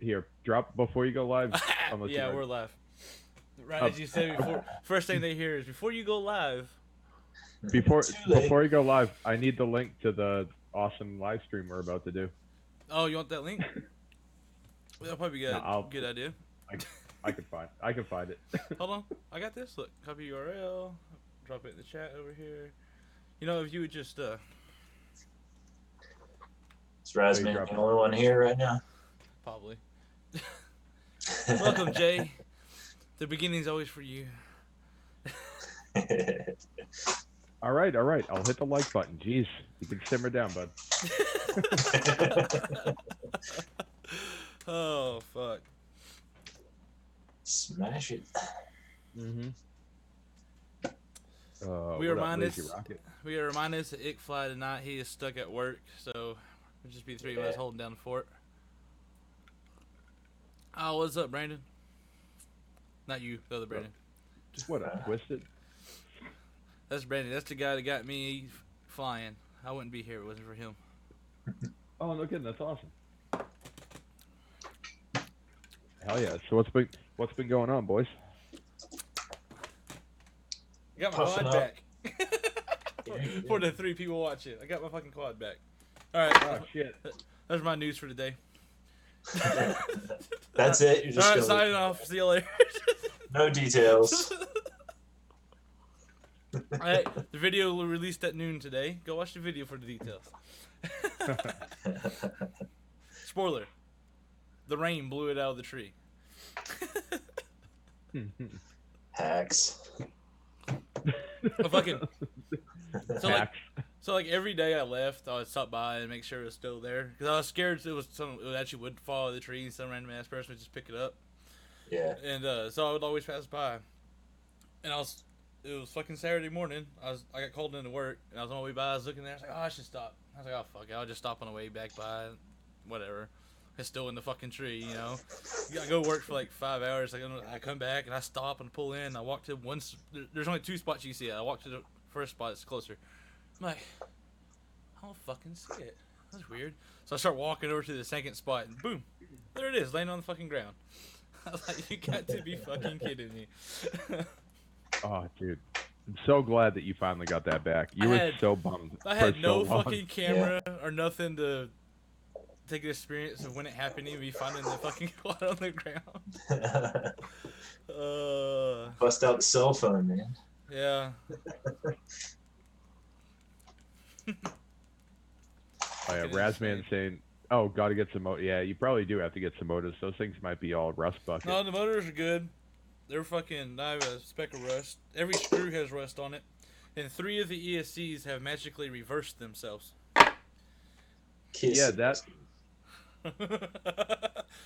Here, drop before you go live. Unless Yeah, you we're live. Right uh, as you said before, first thing they hear is before you go live. before Too late. before you go live, I need the link to the awesome live stream we're about to do. Oh, you want that link? That'll probably be No, a good idea. I I can find it. Hold on, I got this. Look, copy URL, drop it in the chat over here. You know, if you would just Is you Razman drop the it. only one here right now? probably. Welcome, Jay. The beginning's always for you. All right. I'll hit the like button. Jeez, you can simmer down, bud. Oh fuck. Smash it. Mm-hmm. We what remind up, Lazy us. Rocket? We are reminded that Ikk Fly tonight. He is stuck at work, so we'll just be three of us holding down the fort. Oh, what's up, Brandon? Not you, the other Brandon. What up, Twisted? That's Brandon. That's the guy that got me flying. I wouldn't be here if it wasn't for him. Oh, no kidding. That's awesome. Hell yeah. So what's been going on, boys? I got my Puffing quad up. back. Yeah, For the 3 people watching, I got my fucking quad back. All right, Oh shit. that's my news for today. That's it. You're just All right, gonna signing off. See you later. no details. All right, the video will release at noon today. Go watch the video for the details. Spoiler: the rain blew it out of the tree. Hacks. I fucking so like Hacks. so like every day I left, I would stop by and make sure it was still there because I was scared it actually would fall out of the tree and some random ass person would just pick it up. Yeah. And so I would always pass by, and it was fucking Saturday morning. I got called into work, and I was on my way by. I was looking there. I was like, oh, I should stop. I was like, oh fuck it, I'll just stop on the way back by, whatever. It's still in the fucking tree, you know. You gotta go work for like 5 hours. I come back and I stop and pull in. I walk to one. There's only 2 spots you can see. I walk to the first spot. It's closer. I'm like, I don't fucking see it. That's weird. So I start walking over to the second spot, and boom, there it is, laying on the fucking ground. I was like, you got to be fucking kidding me. Oh, dude. I'm so glad that you finally got that back. You were so bummed. I had for no so long. fucking camera or nothing to take the experience of when it happened and me finding the fucking quad on the ground. Bust out the cell phone, man. Yeah. Oh, yeah, Fucking Razman insane. saying, "Oh, gotta get some motors." Yeah, you probably do have to get some motors. Those things might be all rust bucket. No, the motors are good. They're fucking. I have a speck of rust. Every screw has rust on it, and 3 of the ESCs have magically reversed themselves. Kiss. Yeah, that.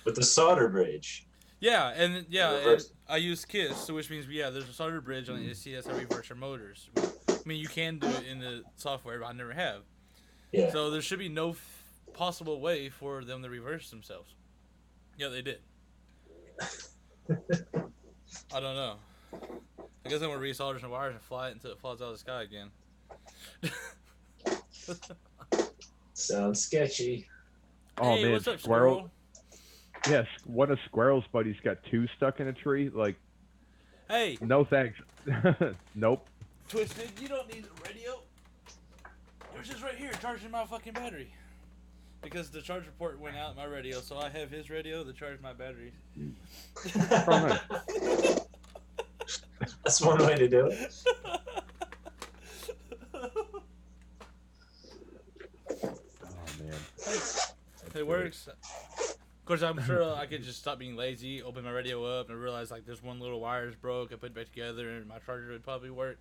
With the solder bridge. Yeah, and Reverse. I use KISS, so which means there's a solder bridge on the ESC that's how reverse your motors. I mean, you can do it in the software, but I never have. Yeah. So there should be no possible way for them to reverse themselves. Yeah, they did. I don't know. I guess I'm gonna resolder some wires and fly it until it falls out of the sky again. Sounds sketchy. Oh Hey, man, what's up, squirrel. Yes, one of Squirrel's buddies got 2 stuck in a tree. Like, Hey, no thanks. Nope. Twisted, you don't need a radio. Yours is right here, charging my fucking battery. Because the charger port went out in my radio, so I have his radio to charge my batteries. Oh, nice. That's one way to do it. Oh man. It works. Of course, I'm sure I could just stop being lazy, open my radio up, and realize like there's one little wire is broke. I put it back together, and my charger would probably work.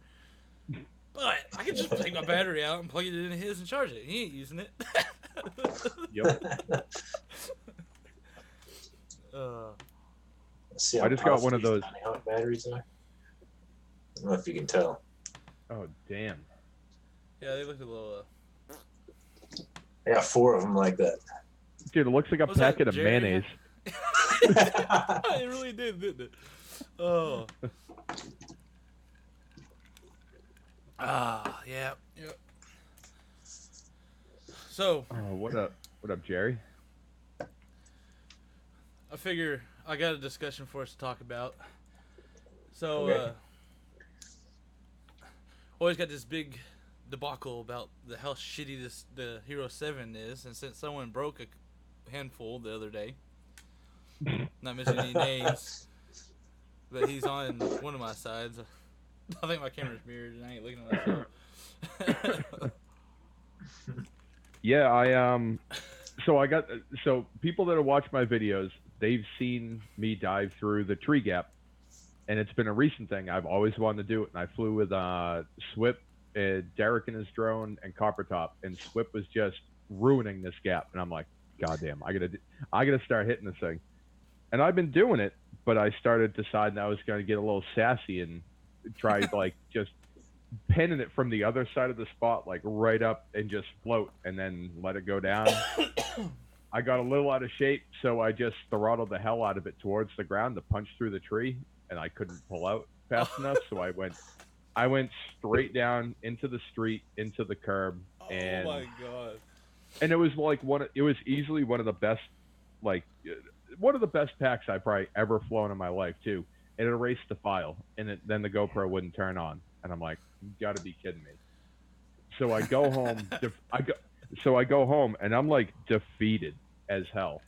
But I could just take my battery out and plug it into his and charge it. He ain't using it. Yep. See I how just got one of powerful those. these tiny hawk batteries are. I don't know if you can tell. Oh damn. Yeah, they look a little. I got 4 of them like that. Dude, it looks like a Was that packet of Jerry? mayonnaise. It really did, didn't it? Oh. Yeah. Yep. So, Oh, what up, Jerry? I figure I got a discussion for us to talk about. So, Okay. always got this big debacle about how shitty the Hero 7 is, and since someone broke a handful the other day, not mentioning any names, but he's on one of my sides. I think my camera's mirrored, and I ain't looking at myself. Yeah, so people that have watched my videos, they've seen me dive through the tree gap, and it's been a recent thing. I've always wanted to do it, and I flew with Swip, Derek in his drone, and Copper Top, and Swip was just ruining this gap, and I'm like, God damn, I gotta start hitting this thing, and I've been doing it, but I started deciding I was gonna get a little sassy and try like just pinning it from the other side of the spot, like right up, and just float and then let it go down. I got a little out of shape, so I just throttled the hell out of it towards the ground to punch through the tree, and I couldn't pull out fast enough, so I went straight down into the street, into the curb, and Oh my god! and it was like it was easily one of the best, like one of the best packs I probably ever flown in my life too. It erased the file, and then the GoPro wouldn't turn on, and I'm like, you gotta be kidding me. So I go home. I go home, and I'm like defeated as hell.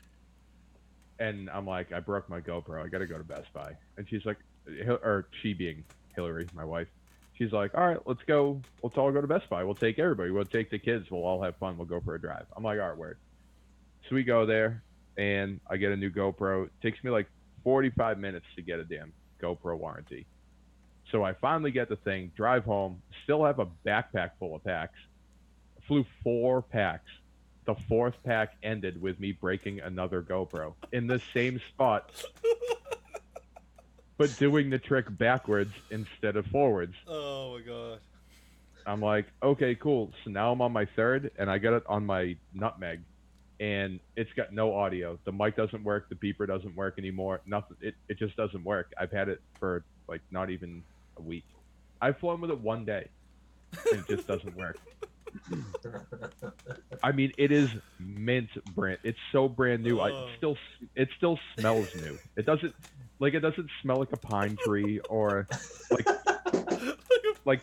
And I'm like, I broke my GoPro. I gotta go to Best Buy. And she's like, or she being Hillary, my wife, she's like, all right, let's go. Let's all go to Best Buy. We'll take everybody. We'll take the kids. We'll all have fun. We'll go for a drive. I'm like, all right, word. So we go there, and I get a new GoPro. It takes me like 45 minutes to get a damn GoPro warranty. So I finally get the thing, drive home, still have a backpack full of packs. Flew 4 packs. The 4th pack ended with me breaking another GoPro in the same spot, but doing the trick backwards instead of forwards. Oh my god! I'm like, okay, cool. So now I'm on my 3rd, and I got it on my Nutmeg, and it's got no audio. The mic doesn't work. The beeper doesn't work anymore. Nothing. It just doesn't work. I've had it for like not even a week. I've flown with it one day, and it just doesn't work. I mean, it is mint brand. It's so brand new. It still smells new. It doesn't smell like a pine tree or like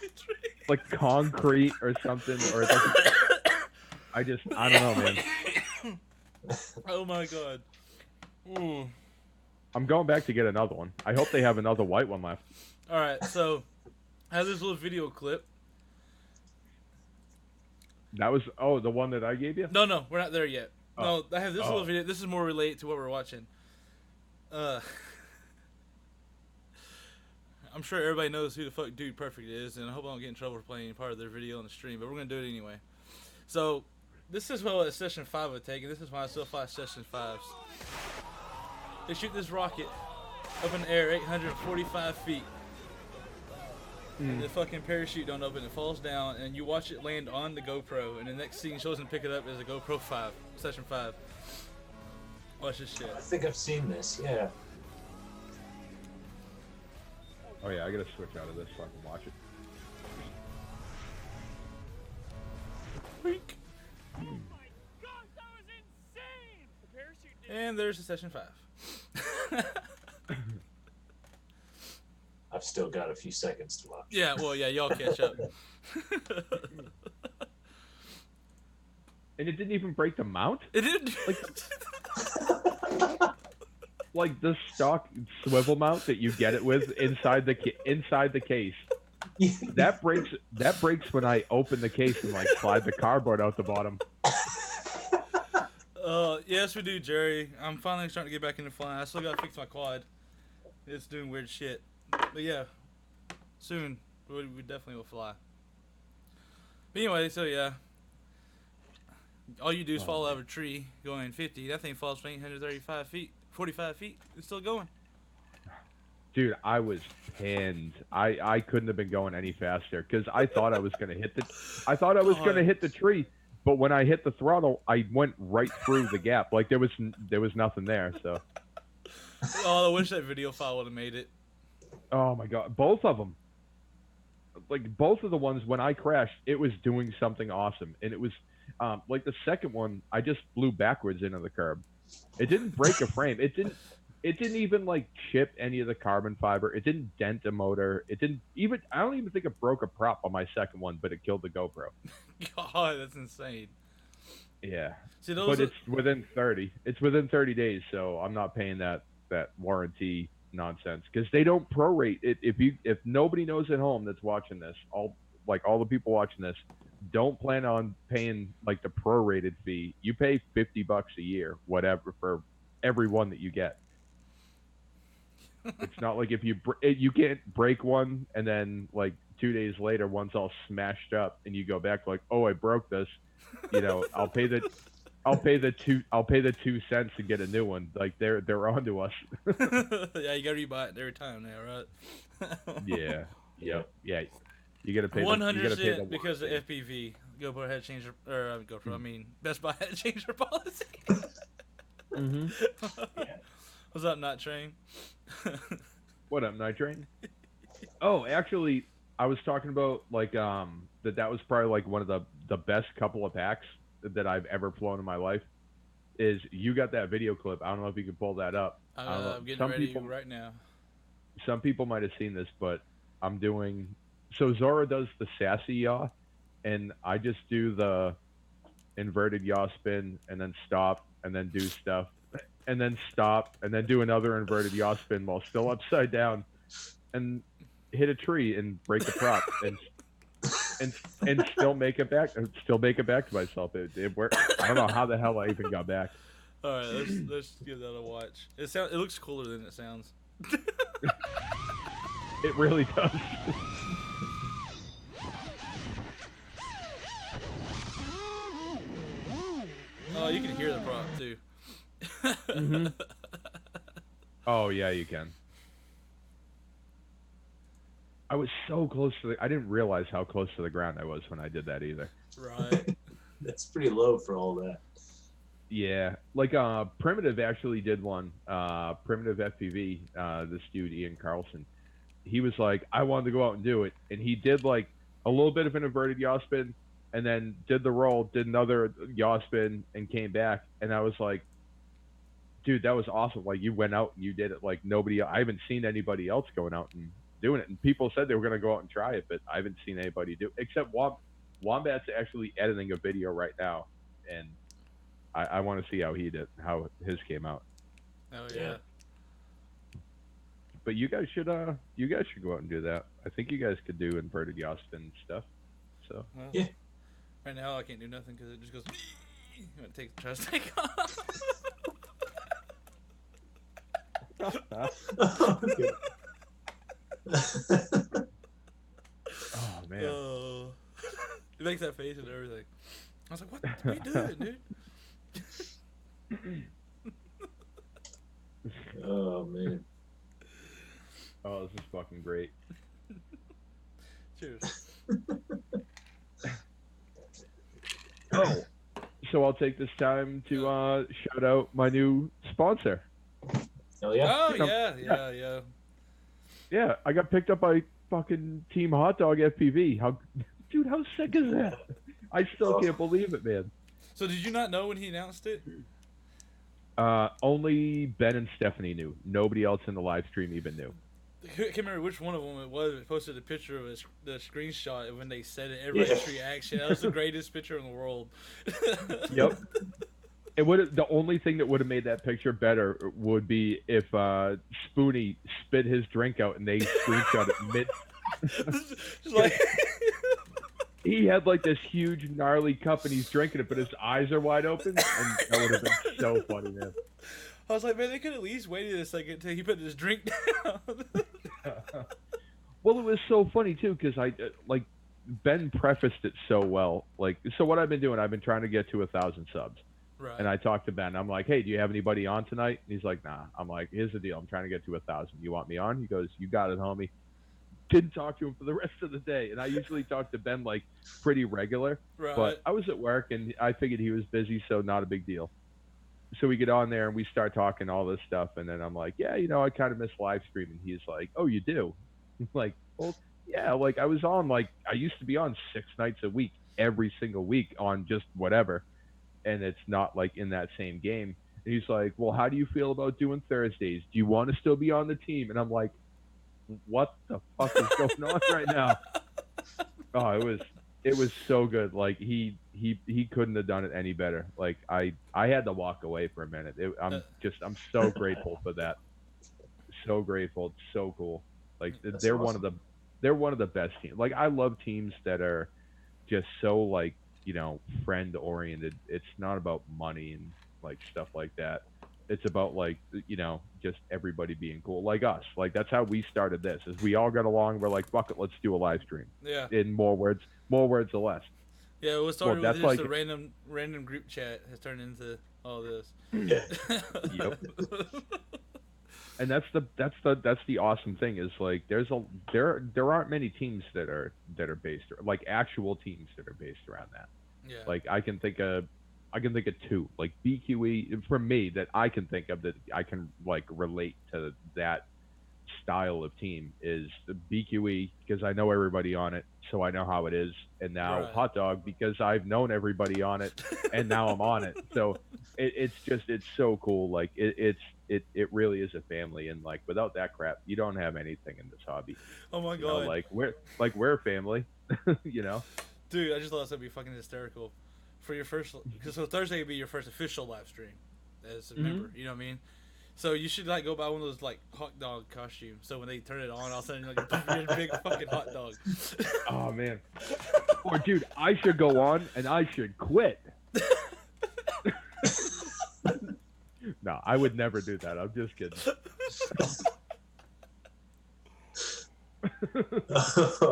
concrete or something. Or it doesn't. I don't know, man. Oh my god! Ooh. I'm going back to get another one. I hope they have another white one left. All right, so I have this little video clip. That was the one that I gave you? No, we're not there yet. Oh. No, I have this little video. This is more related to what we're watching. I'm sure everybody knows who the fuck Dude Perfect is, and I hope I don't get in trouble for playing any part of their video on the stream, but we're gonna do it anyway. So, this is what Session 5 would take, and this is why I still fly Session 5s. They shoot this rocket up in the air 845 feet. And the fucking parachute don't open, it falls down, and you watch it land on the GoPro, and the next scene shows him pick it up as a GoPro 5, Session 5. Watch this shit. I think I've seen this, yeah. Oh yeah, I gotta switch out of this so I can watch it. Wink. Oh my god, that was insane! The parachute did. And there's the Session 5. I've still got a few seconds to watch. Yeah, well, yeah, y'all catch up. And it didn't even break the mount? It did. Like the stock swivel mount that you get it with inside the case. That breaks when I open the case and like slide the cardboard out the bottom. Yes, we do, Jerry. I'm finally starting to get back into flying. I still gotta fix my quad. It's doing weird shit. But yeah, soon we definitely will fly. But anyway, so yeah, all you do is fall out of a tree going 50. That thing falls from 835 feet, 45 feet. It's still going. Dude, I was pinned. I couldn't have been going any faster because I thought I was gonna hit the tree, but when I hit the throttle, I went right through the gap. Like there was nothing there. So. Oh, I wish that video file would have made it. Oh my god, both of them. Like both of the ones when I crashed, it was doing something awesome, and it was like the second one, I just flew backwards into the curb, It didn't break a frame. It didn't even like chip any of the carbon fiber. It didn't dent a motor. It didn't even. I don't even think it broke a prop on my second one, but it killed the GoPro. God, that's insane. Yeah, See, but it's within 30. It's within 30 days, so I'm not paying that warranty nonsense because they don't prorate it. If nobody knows at home that's watching this, all the people watching this, don't plan on paying like the prorated fee. You pay $50 a year, whatever, for every one that you get. It's not like if you can't break one and then like 2 days later one's all smashed up and you go back like, oh, I broke this. I'll pay the 2 cents to get a new one. Like they're onto us. Yeah, you gotta rebuy it every time now, right? Yeah. Yep. Yeah. You gotta pay 100% because of FPV. GoPro had to change their, GoPro. I mean, Best Buy had to change their policy. Mm-hmm. What's up, Not Train? What up, Night Train? Oh, actually, I was talking about like that was probably like one of the best couple of packs that I've ever flown in my life. Is you got that video clip? I don't know if you can pull that up. I'm getting ready right now. Some people might have seen this, but I'm doing. So Zora does the sassy yaw, and I just do the inverted yaw spin and then stop and then do stuff and then stop and then do another inverted yaw spin while still upside down and hit a tree and break the prop and still make it back to myself. It worked. I don't know how the hell I even got back. All right, let's give that a watch. It looks cooler than it sounds. It really does. Oh, you can hear the prop too. Mm-hmm. Oh yeah, you can. I was so close to I didn't realize how close to the ground I was when I did that either. Right. That's pretty low for all that. Yeah, like Primitive actually did one. Primitive FPV. This dude Ian Carlson. He was like, I wanted to go out and do it, and he did like a little bit of an inverted yaw spin, and then did the roll, did another yaw spin, and came back, and I was like, dude, that was awesome. Like you went out and you did it. Like I haven't seen anybody else going out and doing it. And people said they were going to go out and try it, but I haven't seen anybody do it except Wombat's actually editing a video right now, and I want to see how his came out. Oh yeah. But you guys should go out and do that. I think you guys could do inverted yaw spin stuff. So Well, yeah. Right now I can't do nothing because it just goes. I'm gonna try to take off. Okay. Oh man. It makes that face and everything. I was like, what are you doing, dude? Oh man. Oh, this is fucking great. Cheers. Oh, so I'll take this time to shout out my new sponsor. Oh yeah. Oh yeah. Yeah, I got picked up by fucking Team Hot Dog FPV. How sick is that? I still can't believe it, man. So did you not know when he announced it? Only Ben and Stephanie knew. Nobody else in the live stream even knew. I can't remember which one of them it was. It posted a picture of the screenshot and when they said it. Everybody's reaction. That was the greatest picture in the world. Yep. The only thing that would have made that picture better would be if Spoonie spit his drink out and they screenshot it mid. Just like He had like this huge gnarly cup and he's drinking it, but his eyes are wide open, and that would have been so funny, man. I was like, man, they could at least waited a second till he put his drink down. Well, it was so funny too because Ben prefaced it so well. Like, so what I've been doing, I've been trying to get to 1,000 subs. Right. And I talked to Ben. I'm like, hey, do you have anybody on tonight? And he's like, nah. I'm like, here's the deal. I'm trying to get to 1,000. You want me on? He goes, you got it, homie. Didn't talk to him for the rest of the day. And I usually talk to Ben like pretty regular. Right. But I was at work and I figured he was busy, so not a big deal. So we get on there and we start talking all this stuff. And then I'm like, yeah, I kind of miss live streaming. He's like, oh, you do? I'm like, well, yeah, like I was on, like I used to be on 6 nights a week, every single week on just whatever. And it's not like in that same game. And he's like, well, how do you feel about doing Thursdays? Do you want to still be on the team? And I'm like, what the fuck is going on right now? Oh, it was so good. Like he couldn't have done it any better. Like I had to walk away for a minute. I'm so grateful for that. So grateful. It's so cool. Like they're awesome. one of the best teams. Like I love teams that are just so like, friend oriented. It's not about money and like stuff like that. It's about like, just everybody being cool. Like us. Like that's how we started this. Is we all got along. We're like, fuck it, let's do a live stream. Yeah. In more words or less. Yeah, it was started with that's just like- a random group chat has turned into all this. Yeah. Yep. And that's the awesome thing is like there aren't many teams that are based like actual teams that are based around that. Yeah. Like I can think of two, like BQE for me that I can think of that I can like relate to that style of team is the BQE because I know everybody on it, so I know how it is, and now Right. Hot Dog because I've known everybody on it, and now I'm on it. So it's so cool. Like it really is a family, and like without that crap, you don't have anything in this hobby. Oh my You know, god. we're a family, you know. Dude, I just thought that'd be fucking hysterical. For your first, because so Thursday would be your first official live stream as a member. You know what I mean? So you should like go buy one of those like hot dog costumes. So when they turn it on, all of a sudden you're like a big fucking hot dog. Oh man. Or dude, I should go on and I should quit. No, I would never do that. I'm just kidding.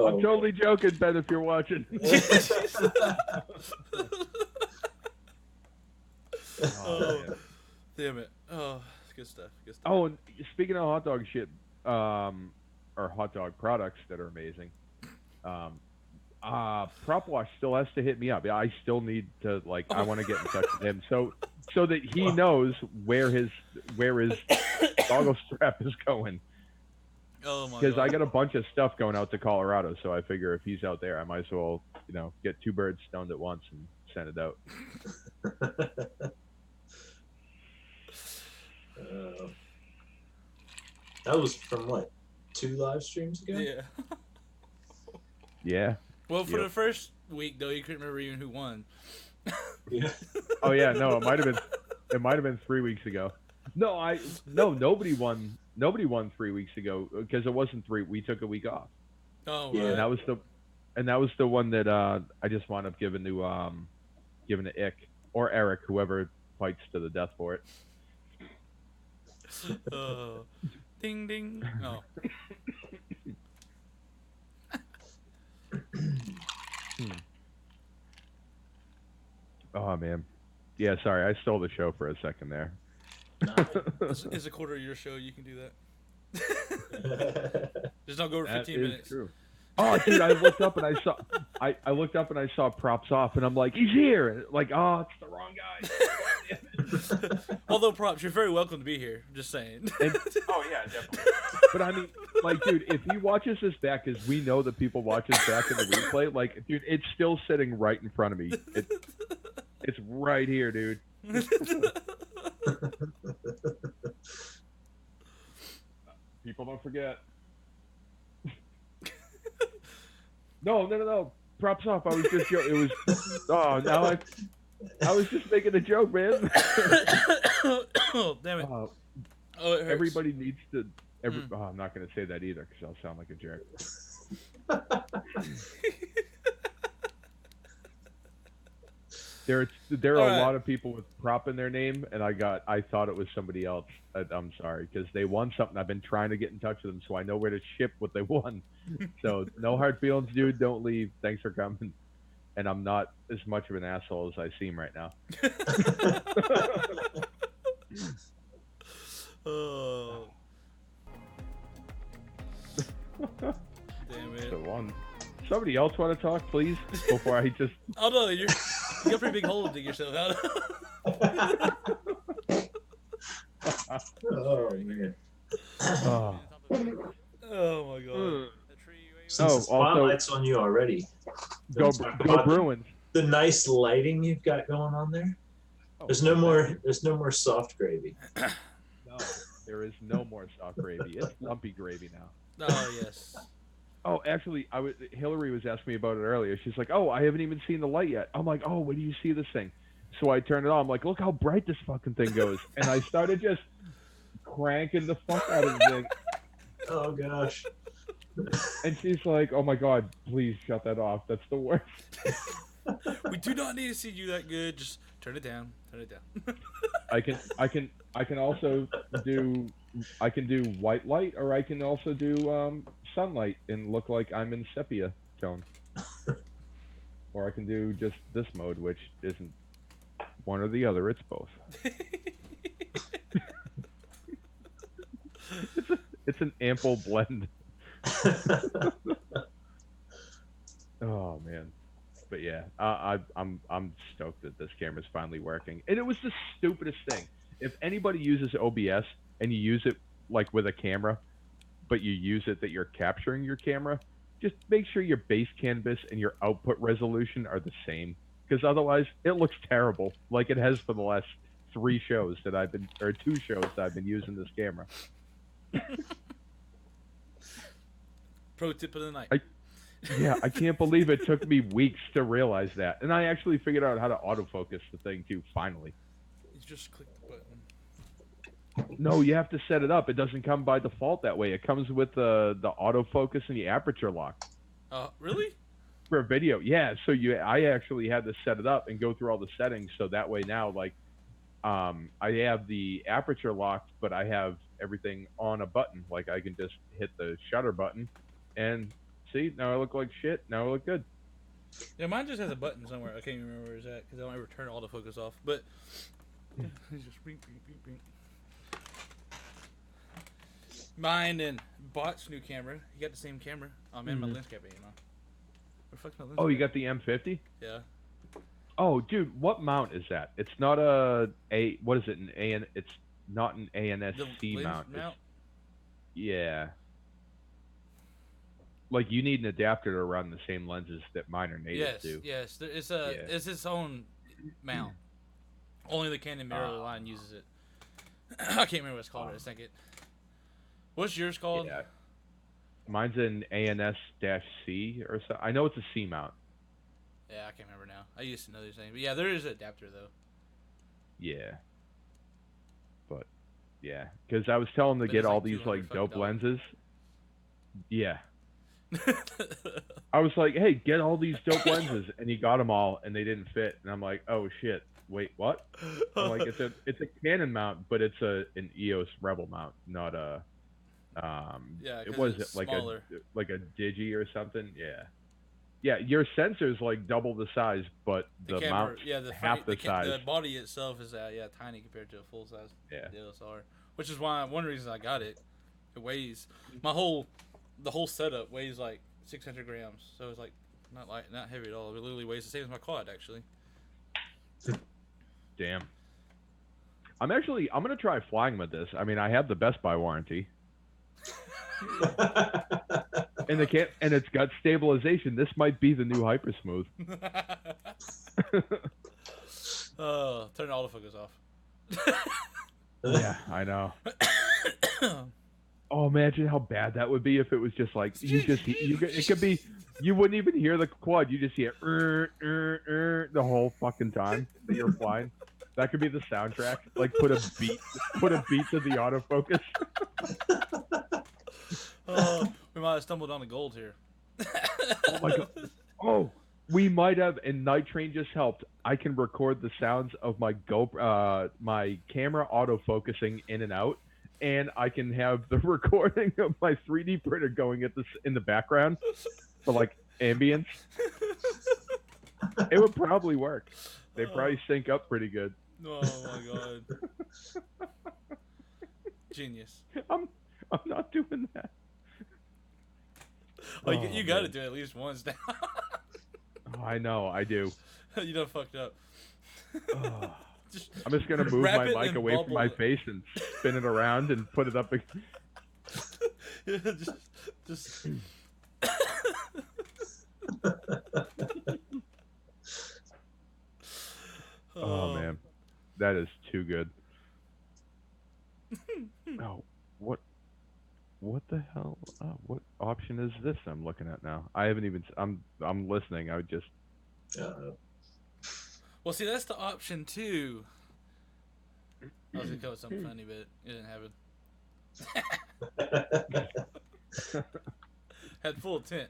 I'm totally joking, Ben, if you're watching. Oh, damn it. Oh, good stuff. Good stuff. Oh, and speaking of hot dog shit, or hot dog products that are amazing, Prop Wash still has to hit me up. Yeah, I still need to I want to get in touch with him so that he knows where his goggle strap is going. Oh my god. Because I got a bunch of stuff going out to Colorado, so I figure if he's out there, I might as well, get two birds stoned at once and send it out. That was from what? 2 live streams ago? Yeah. Yeah. Well, for Yep. the first week though, you couldn't remember even who won. Yeah. Oh yeah, no, it might have been 3 weeks ago. No, nobody won 3 weeks ago because it wasn't 3. We took a week off. Oh, Yeah. right. And that was the one that I just wound up giving to Ikk or Eric, whoever fights to the death for it. Ding ding. Oh. Oh man, yeah. Sorry, I stole the show for a second there. It's a quarter of your show. You can do that. Just don't go over That 15 is minutes. true. Oh, dude, I looked up and I saw props off, and I'm like, he's here. And like, oh, it's the wrong guy. Although props, you're very welcome to be here. Just saying. Oh yeah, definitely. But I mean, like, dude, if he watches this back, because we know that people watch this back in the replay, like, dude, it's still sitting right in front of me. It's right here, dude. People don't forget. No. Props off. I was just joking. It was. Oh, now I was just making a joke, man. Oh, damn it. Oh, it hurts. Everybody needs to. Oh, I'm not going to say that either because I'll sound like a jerk. There are All a right. lot of people with prop in their name, and I thought it was somebody else. I'm sorry because they won something. I've been trying to get in touch with them, so I know where to ship what they won. So no hard feelings, dude. Don't leave. Thanks for coming. And I'm not as much of an asshole as I seem right now. Oh. Damn it. So one. Somebody else want to talk, please, before I just. Oh no, you got a pretty big hole to dig yourself out of. Oh man. Oh. Oh my god. Since Oh, the also- spotlight's on you already. Go Let's talk go about Bruins. The nice lighting you've got going on there. Oh, There's no more. There's no more soft gravy. No, there is no more soft gravy. It's lumpy gravy now. Oh yes. Oh, actually, Hillary was asking me about it earlier. She's like, "Oh, I haven't even seen the light yet." I'm like, "Oh, when do you see this thing?" So I turned it on. I'm like, "Look how bright this fucking thing goes!" And I started just cranking the fuck out of the thing. Oh gosh. And she's like, "Oh my god, please shut that off. That's the worst." We do not need to see you that good. Just turn it down. Turn it down. I can also do white light, or I can also do sunlight and look like I'm in sepia tone. Or I can do just this mode, which isn't one or the other. It's both. It's an ample blend. Oh man, but yeah, I'm stoked that this camera's finally working. And it was the stupidest thing. If anybody uses OBS and you use it like with a camera, but you use it that you're capturing your camera, just make sure your base canvas and your output resolution are the same, because otherwise it looks terrible, like it has for the last 2 shows that I've been using this camera. Pro tip of the night. Yeah, I can't believe it took me weeks to realize that. And I actually figured out how to autofocus the thing too, finally. You just click the button. No, you have to set it up. It doesn't come by default that way. It comes with the autofocus and the aperture lock. Really? For a video. Yeah, so I actually had to set it up and go through all the settings, so that way now, like, I have the aperture locked, but I have everything on a button. Like, I can just hit the shutter button and see, now I look like shit. Now I look good. Yeah, mine just has a button somewhere. I can't even remember where it's at because I don't ever turn autofocus off. But it's just beep, beep, beep, beep. Mine and Bot's new camera. He got the same camera. Oh man, my lens cap ain't on. Where the fuck's my lens Oh, you cap? got the M50? Yeah. Oh, dude, what mount is that? It's not what is it? It's not an ANSC lens mount. mount? Yeah. Like, you need an adapter to run the same lenses that mine are native to. Yes. It's its own mount. Only the Canon mirror line uses it. I can't remember what it's called right a second. What's yours called? Yeah. Mine's an ANS-C or so. I know it's a C mount. Yeah, I can't remember now. I used to know these things. But yeah, there is an adapter though. Yeah. But yeah, because I was telling them to But get it's all like these like dope $200 lenses. Yeah. I was like, hey, get all these dope lenses, and he got them all, and they didn't fit. And I'm like, oh shit, wait, what? I'm like, it's a Canon mount, but it's an EOS Rebel mount, not a Yeah, it was it's like smaller. a Digi or something. Yeah, your sensor's like double the size, but the camera, mount's half the size. The body itself is tiny compared to a full size DSLR, which is why one reason I got it. It weighs the whole setup weighs like 600 grams, so it's like not heavy at all. It literally weighs the same as my quad actually. Damn. I'm gonna try flying with this. I mean, I have the Best Buy warranty. And it's got stabilization. This might be the new Hyper Smooth. Turn the autofocus off. Yeah, I know. Oh, imagine how bad that would be if it was just like it could be, you wouldn't even hear the quad. You just hear the whole fucking time that you're flying. That could be the soundtrack. Like, put a beat to the autofocus. We might have stumbled on the gold here. Oh my god. Oh, we might have, and Night Train just helped. I can record the sounds of my my camera autofocusing in and out, and I can have the recording of my 3D printer going in the background for like ambience. It would probably work. They probably sync up pretty good. Oh my god. Genius. I'm not doing that. Oh, you got to do it at least once now. Oh, I know, I do. You done fucked up. Oh. I'm just gonna move my mic away from my face and spin it around and put it up. Just. Oh man, That is too good. Oh, what the hell? What option is this I'm looking at now? I haven't even. I'm listening. I would just. Well, see, that's the option too. I was gonna come with something funny, but it didn't happen. Had full intent.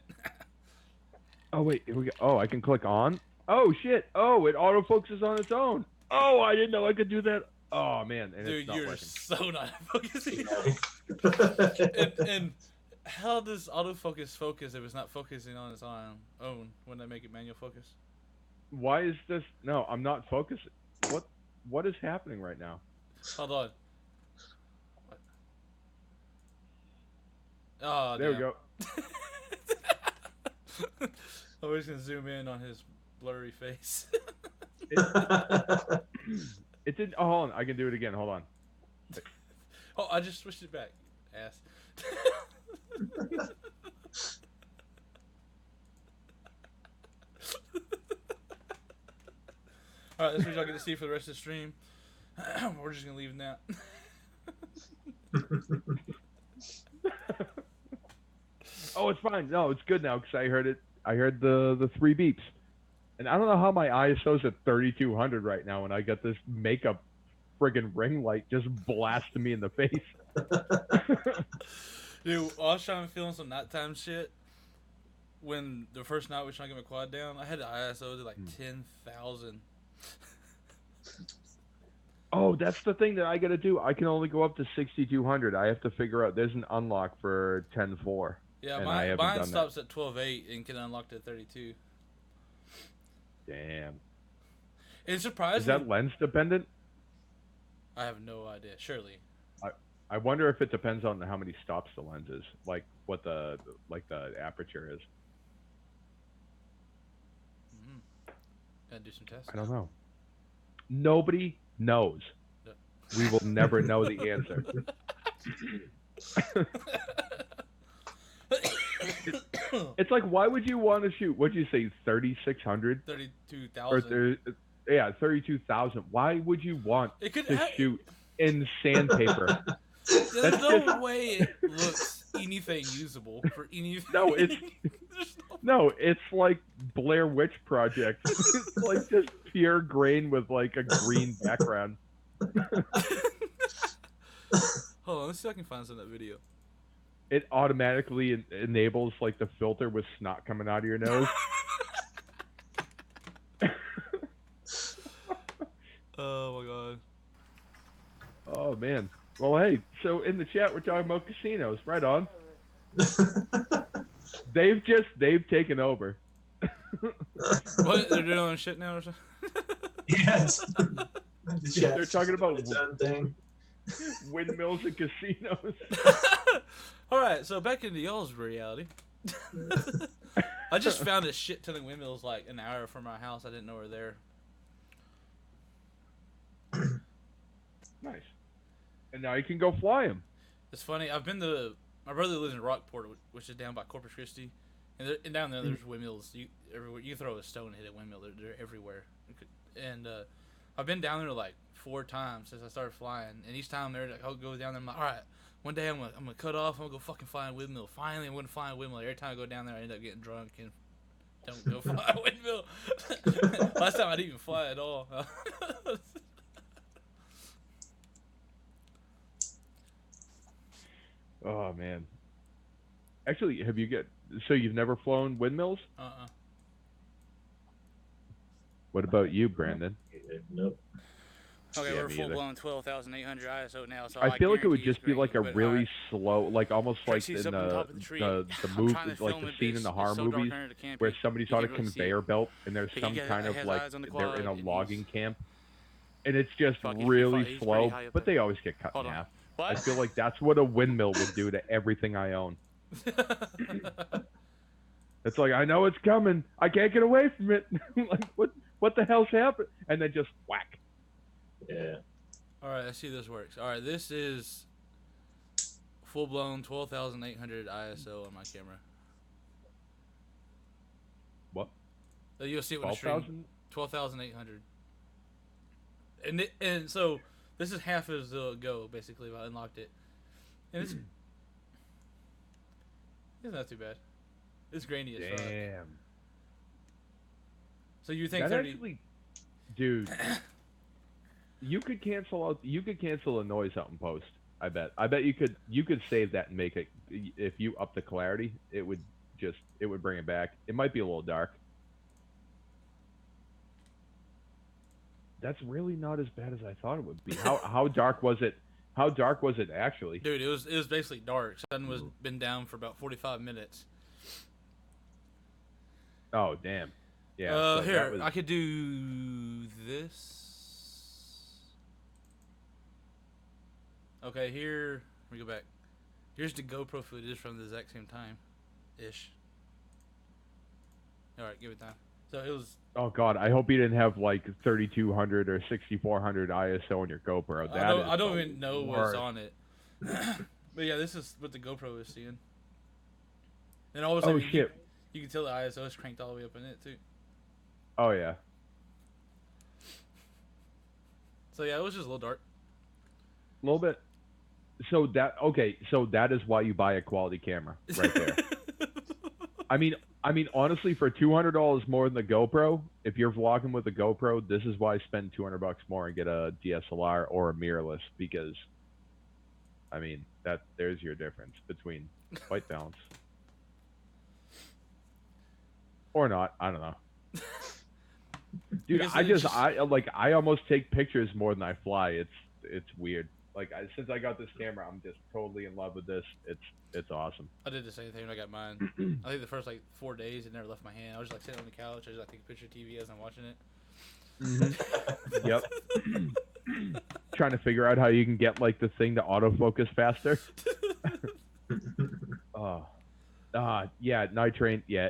Oh wait, here we go. Oh, I can click on. Oh shit! Oh, it autofocuses on its own. Oh, I didn't know I could do that. Oh man, and Dude, it's not you're working. so not focusing. and how does autofocus focus if it's not focusing on its own? Wouldn't that make it manual focus? Why is this? No, I'm not focusing. What is happening right now? Hold on. What? Oh, There we go. I was gonna zoom in on his blurry face. It did. Oh, hold on. I can do it again. Hold on. Oh, I just switched it back. Ass. Alright, that's what y'all get to see for the rest of the stream. We're just gonna leave it now. Oh, it's fine. No, it's good now because I heard it. I heard the 3 beeps, and I don't know how my ISO's at 3200 right now, and I got this makeup friggin' ring light just blasting me in the face. Dude, I was trying to film some nighttime shit. When the first night we were trying to get my quad down, I had the ISO to like 10,000. Oh, that's the thing that I gotta do. I can only go up to 6200. I have to figure out. There's an unlock for 10.4. Yeah, and I haven't mine done stops at 12.8 and can unlock to 32. Damn. It's surprising. Is that lens dependent? I have no idea. Surely. I wonder if it depends on how many stops the lens is, like what the aperture is. Gotta do some tests. I don't know. Nobody knows. No. We will never know the answer. It's like, why would you want to shoot? What'd you say, 3,600? 32,000. Yeah, 32,000. Why would you want It could to shoot in sandpaper? There's no way it looks anything usable for anything. No, it's like Blair Witch Project. It's like just pure grain with like a green background. Hold on, let's see if I can find some of that video. It automatically enables like the filter with snot coming out of your nose. Oh my god. Oh man. Well, hey. So in the chat, we're talking about casinos. Right on. They've taken over. What? They're doing their shit now or something? Yes. They're talking about its own thing. windmills and casinos. Alright, so back into y'all's reality. I just found a shit ton of windmills like an hour from my house. I didn't know were there. Nice. And now you can go fly them. It's funny. I've been to my brother lives in Rockport, which is down by Corpus Christi, and down there there's windmills. Everywhere you throw a stone and hit a windmill. They're everywhere. And I've been down there like 4 times since I started flying, and each time I'll go down there. I'm like, all right, one day I'm gonna cut off. I'm gonna go fucking fly a windmill. Finally, I'm gonna fly a windmill. Every time I go down there, I end up getting drunk and don't go fly a windmill. Last time I didn't even fly at all. Oh man. Actually, so you've never flown windmills? What about you, Brandon? Nope. Okay, Yeah, we're me full either. blown 12,800 ISO now. So I feel like it would guarantee just be it's like a green, but, really slow, like almost like Trixie's in up on the top of the tree. the I'm move, trying to like film the it, scene but in the it's horror so dark movies under the canopy, where somebody's you on a can't really see conveyor it. belt and there's But some he kind of has like eyes on the they're in quad, a and logging he's- camp, and it's just Fuck, he's really pretty slow. high up But there. they always get cut Hold in on. half. What? I feel like that's what a windmill would do to everything I own. It's like, I know it's coming. I can't get away from it. Like, what the hell's happened? And then just whack. Yeah. Alright, let's see if this works. Alright, this is full blown 12,800 ISO on my camera. What? You'll see it when I stream. 12,000? 12,800. And so this is half as go basically if I unlocked it, and it's not too bad. It's grainy as fuck. Damn. So you think That 30? actually, dude, you could cancel a noise out in post. I bet you could save that and make it, if you up the clarity, it would bring it back. It might be a little dark. That's really not as bad as I thought it would be. How dark was it? How dark was it actually? Dude, it was basically dark. Sun was been down for about 45 minutes. Oh damn. Yeah. so Here, that was- I could do this. Okay, here we go back. Here's the GoPro footage from the exact same time, ish. All right, give it time. So it was. Oh god, I hope you didn't have like 3200 or 6400 ISO on your GoPro. I don't even know what's on it. But yeah, this is what the GoPro is seeing. And all of a sudden, shit. you can tell the ISO is cranked all the way up in it too. Oh yeah. So yeah, it was just a little dark. A little bit. So that is why you buy a quality camera right there. I mean, honestly, for $200 more than the GoPro, if you're vlogging with a GoPro, this is why I spend $200 more and get a DSLR or a mirrorless, because, I mean, there's your difference between white balance. Or not, I don't know. Dude, I almost take pictures more than I fly. It's weird. Like since I got this camera, I'm just totally in love with this. It's awesome. I did the same thing when I got mine. I think the first 4 days it never left my hand. I was just sitting on the couch. I just take a picture of TV as I'm watching it. Yep. Trying to figure out how you can get the thing to autofocus faster. Yeah, night train. Yeah,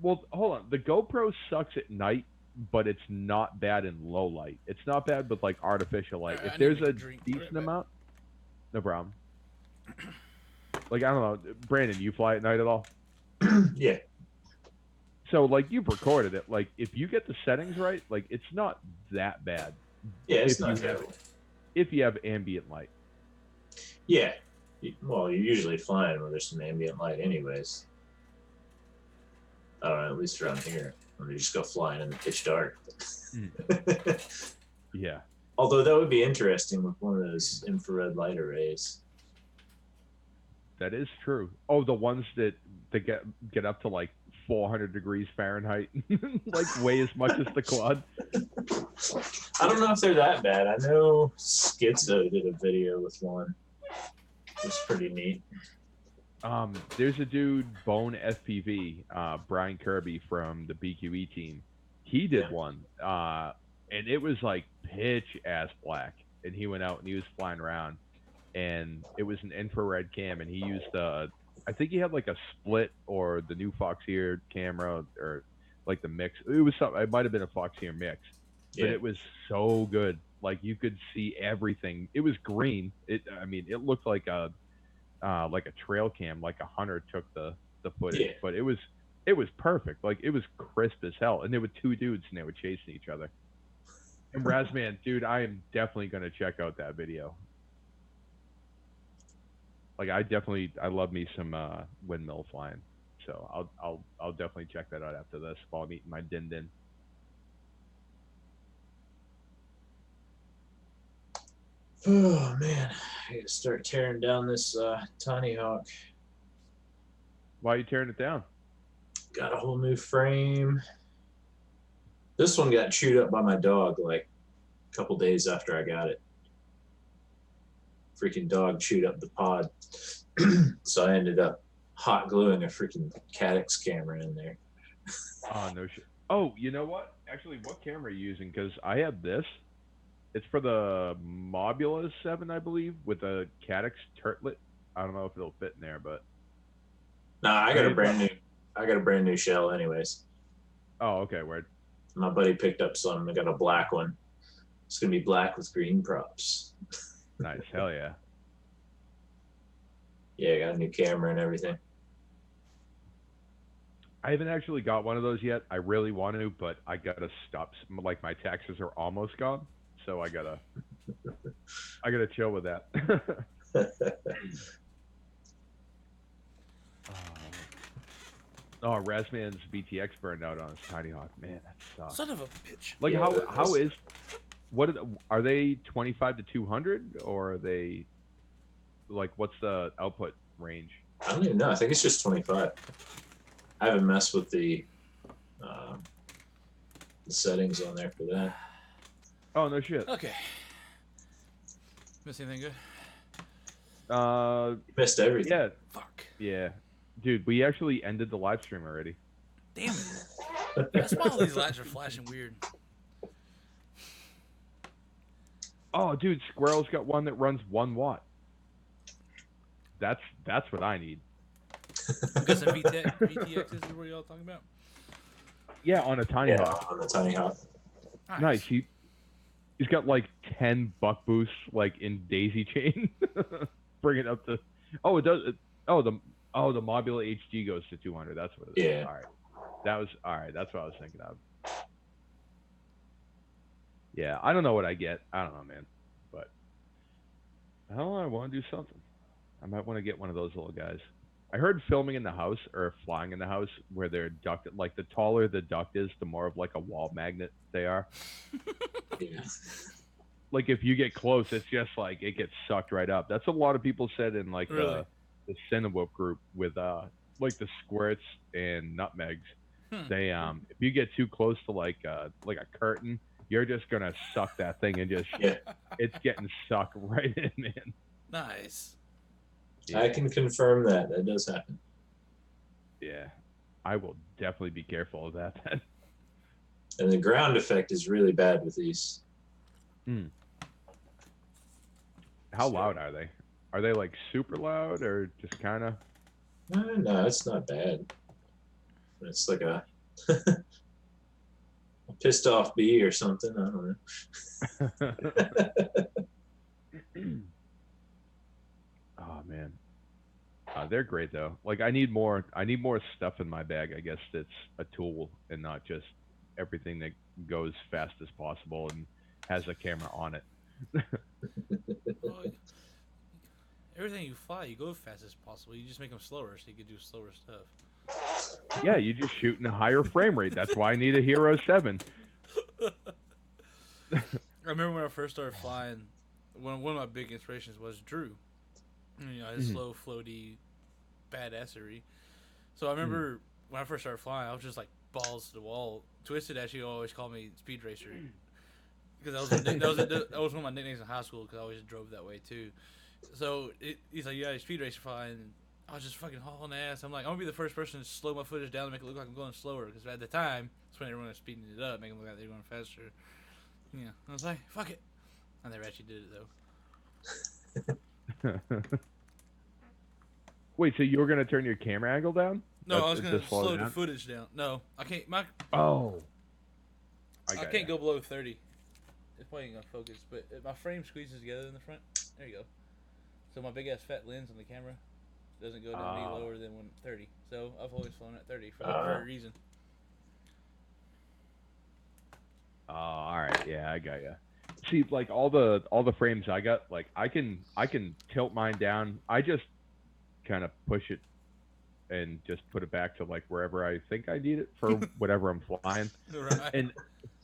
well, hold on. The GoPro sucks at night, but it's not bad in low light. It's not bad with artificial light. Alright, If I there's need to a drink. decent amount, no problem. I don't know, Brandon, you fly at night at all? Yeah. So you've recorded it. If you get the settings right, it's not that bad. Yeah, it's if not you terrible. If you have ambient light. Yeah. Well, you're usually flying where there's some ambient light anyways. At least around here. When you just go flying in the pitch dark. Yeah. Although that would be interesting with one of those infrared light arrays. That is true. Oh, the ones that get up to 400 degrees Fahrenheit, weigh as much as the quad. I don't know if they're that bad. I know Schizo did a video with one. It was pretty neat. There's a dude, Bone FPV, Brian Kirby from the BQE team. He did one, and it was pitch ass black. And he went out and he was flying around, and it was an infrared cam, and he used I think he had a split or the new Foxeer camera or the mix. It was something. It might have been a Foxeer mix, but it was so good. You could see everything. It was green. It looked like a trail cam, a hunter took the footage, but it was perfect. It was crisp as hell. And there were two dudes and they were chasing each other. And Razman, dude, I am definitely gonna check out that video. I love me some windmill flying, so I'll definitely check that out after this while I'm eating my din din. Oh man, I gotta start tearing down this Tiny Hawk. Why are you tearing it down? Got a whole new frame. This one got chewed up by my dog a couple days after I got it. Freaking dog chewed up the pod. So I ended up hot gluing a freaking Caddx camera in there. Oh, no shit. Oh, you know what? Actually, what camera are you using? Because I have this. It's for the Mobula 7, I believe, with a Caddx turtlet. I don't know if it'll fit in there, but... Nah, I got a brand new shell anyways. Oh, okay, word. My buddy picked up some. I got a black one. It's gonna be black with green props. Nice, hell yeah. Yeah, I got a new camera and everything. I haven't actually got one of those yet. I really want to, but I gotta stop. My taxes are almost gone, so I gotta chill with that. Oh, Razman's BTX burned out on his Tiny Hawk. Man, that sucks. Son of a bitch. Like, Yeah, how is are they 25 to 200, or are they like, what's the output range? I don't even know. I think it's just 25. I haven't messed with the settings on there for that. Oh, no shit. Okay. Miss anything good? You missed everything. Yeah, Fuck. yeah, dude, we actually ended the live stream already. Damn it. That's why all these lights are flashing weird. Oh, dude, Squirrel's got one that runs 1 watt. That's what I need. I'm guessing VTX is what y'all talking about. Yeah, on a Tiny Yeah, Hawk. on the Tiny Hawk. Nice. He's got like 10 buck boosts like in daisy chain. Bring it up to. Oh, it does. The Mobula HD goes to 200. That's what it is. Yeah. All right. That was all right. That's what I was thinking of. Yeah, I don't know what I get. I don't know, man. But I don't know. I want to do something. I might want to get one of those little guys. I heard filming in the house or flying in the house where they're ducted, like the taller the duct is, the more of like a wall magnet they are. Yeah. Like if you get close, it's just like it gets sucked right up. That's what a lot of people said in like Really? the Cinewhoop group with like the squirts and nutmegs. They if you get too close to like a curtain, you're just gonna suck that thing and just Yeah. it's getting sucked right in, man. Nice. I can confirm that. That does happen. Yeah, I will definitely be careful of that then. And the ground effect is really bad with these. How loud are they? Are they like super loud or just kind of? No, it's not bad. It's like a pissed off bee or something. I don't know. Oh man, they're great though. Like I need more stuff in my bag. I guess that's a tool and not just everything that goes fast as possible and has a camera on it. Well, everything you fly, you go as fast as possible. You just make them slower so you can do slower stuff. Yeah, you just shoot in a higher frame rate. That's why I need a Hero 7. I remember when I first started flying, one of my big inspirations was Drew. You know, his slow, floaty badassery. So I remember when I first started flying, I was just like balls to the wall. Twisted actually always called me Speed Racer because that was one of my nicknames in high school because I always drove that way too. So he's like, "Yeah, Speed Racer flying." And I was just fucking hauling ass. I'm like, I'm gonna be the first person to slow my footage down to make it look like I'm going slower because at the time that's when everyone was speeding it up, making it look like they're going faster. Yeah, I was like, "Fuck it," I never actually did it though. Wait, so you were gonna turn your camera angle down? No, I was gonna Just slow slow it the down? footage down. No, I can't. Oh. I can't go below 30. It's probably ain't gonna focus, but my frame squeezes together in the front. There you go. So my big ass fat lens on the camera doesn't go down any lower than 30. So I've always flown at 30 for a reason. Oh, all right. Yeah, I got you. See, like all the frames I got, like I can tilt mine down. I just kind of push it and just put it back to like wherever I think I need it for whatever I'm flying. Right. And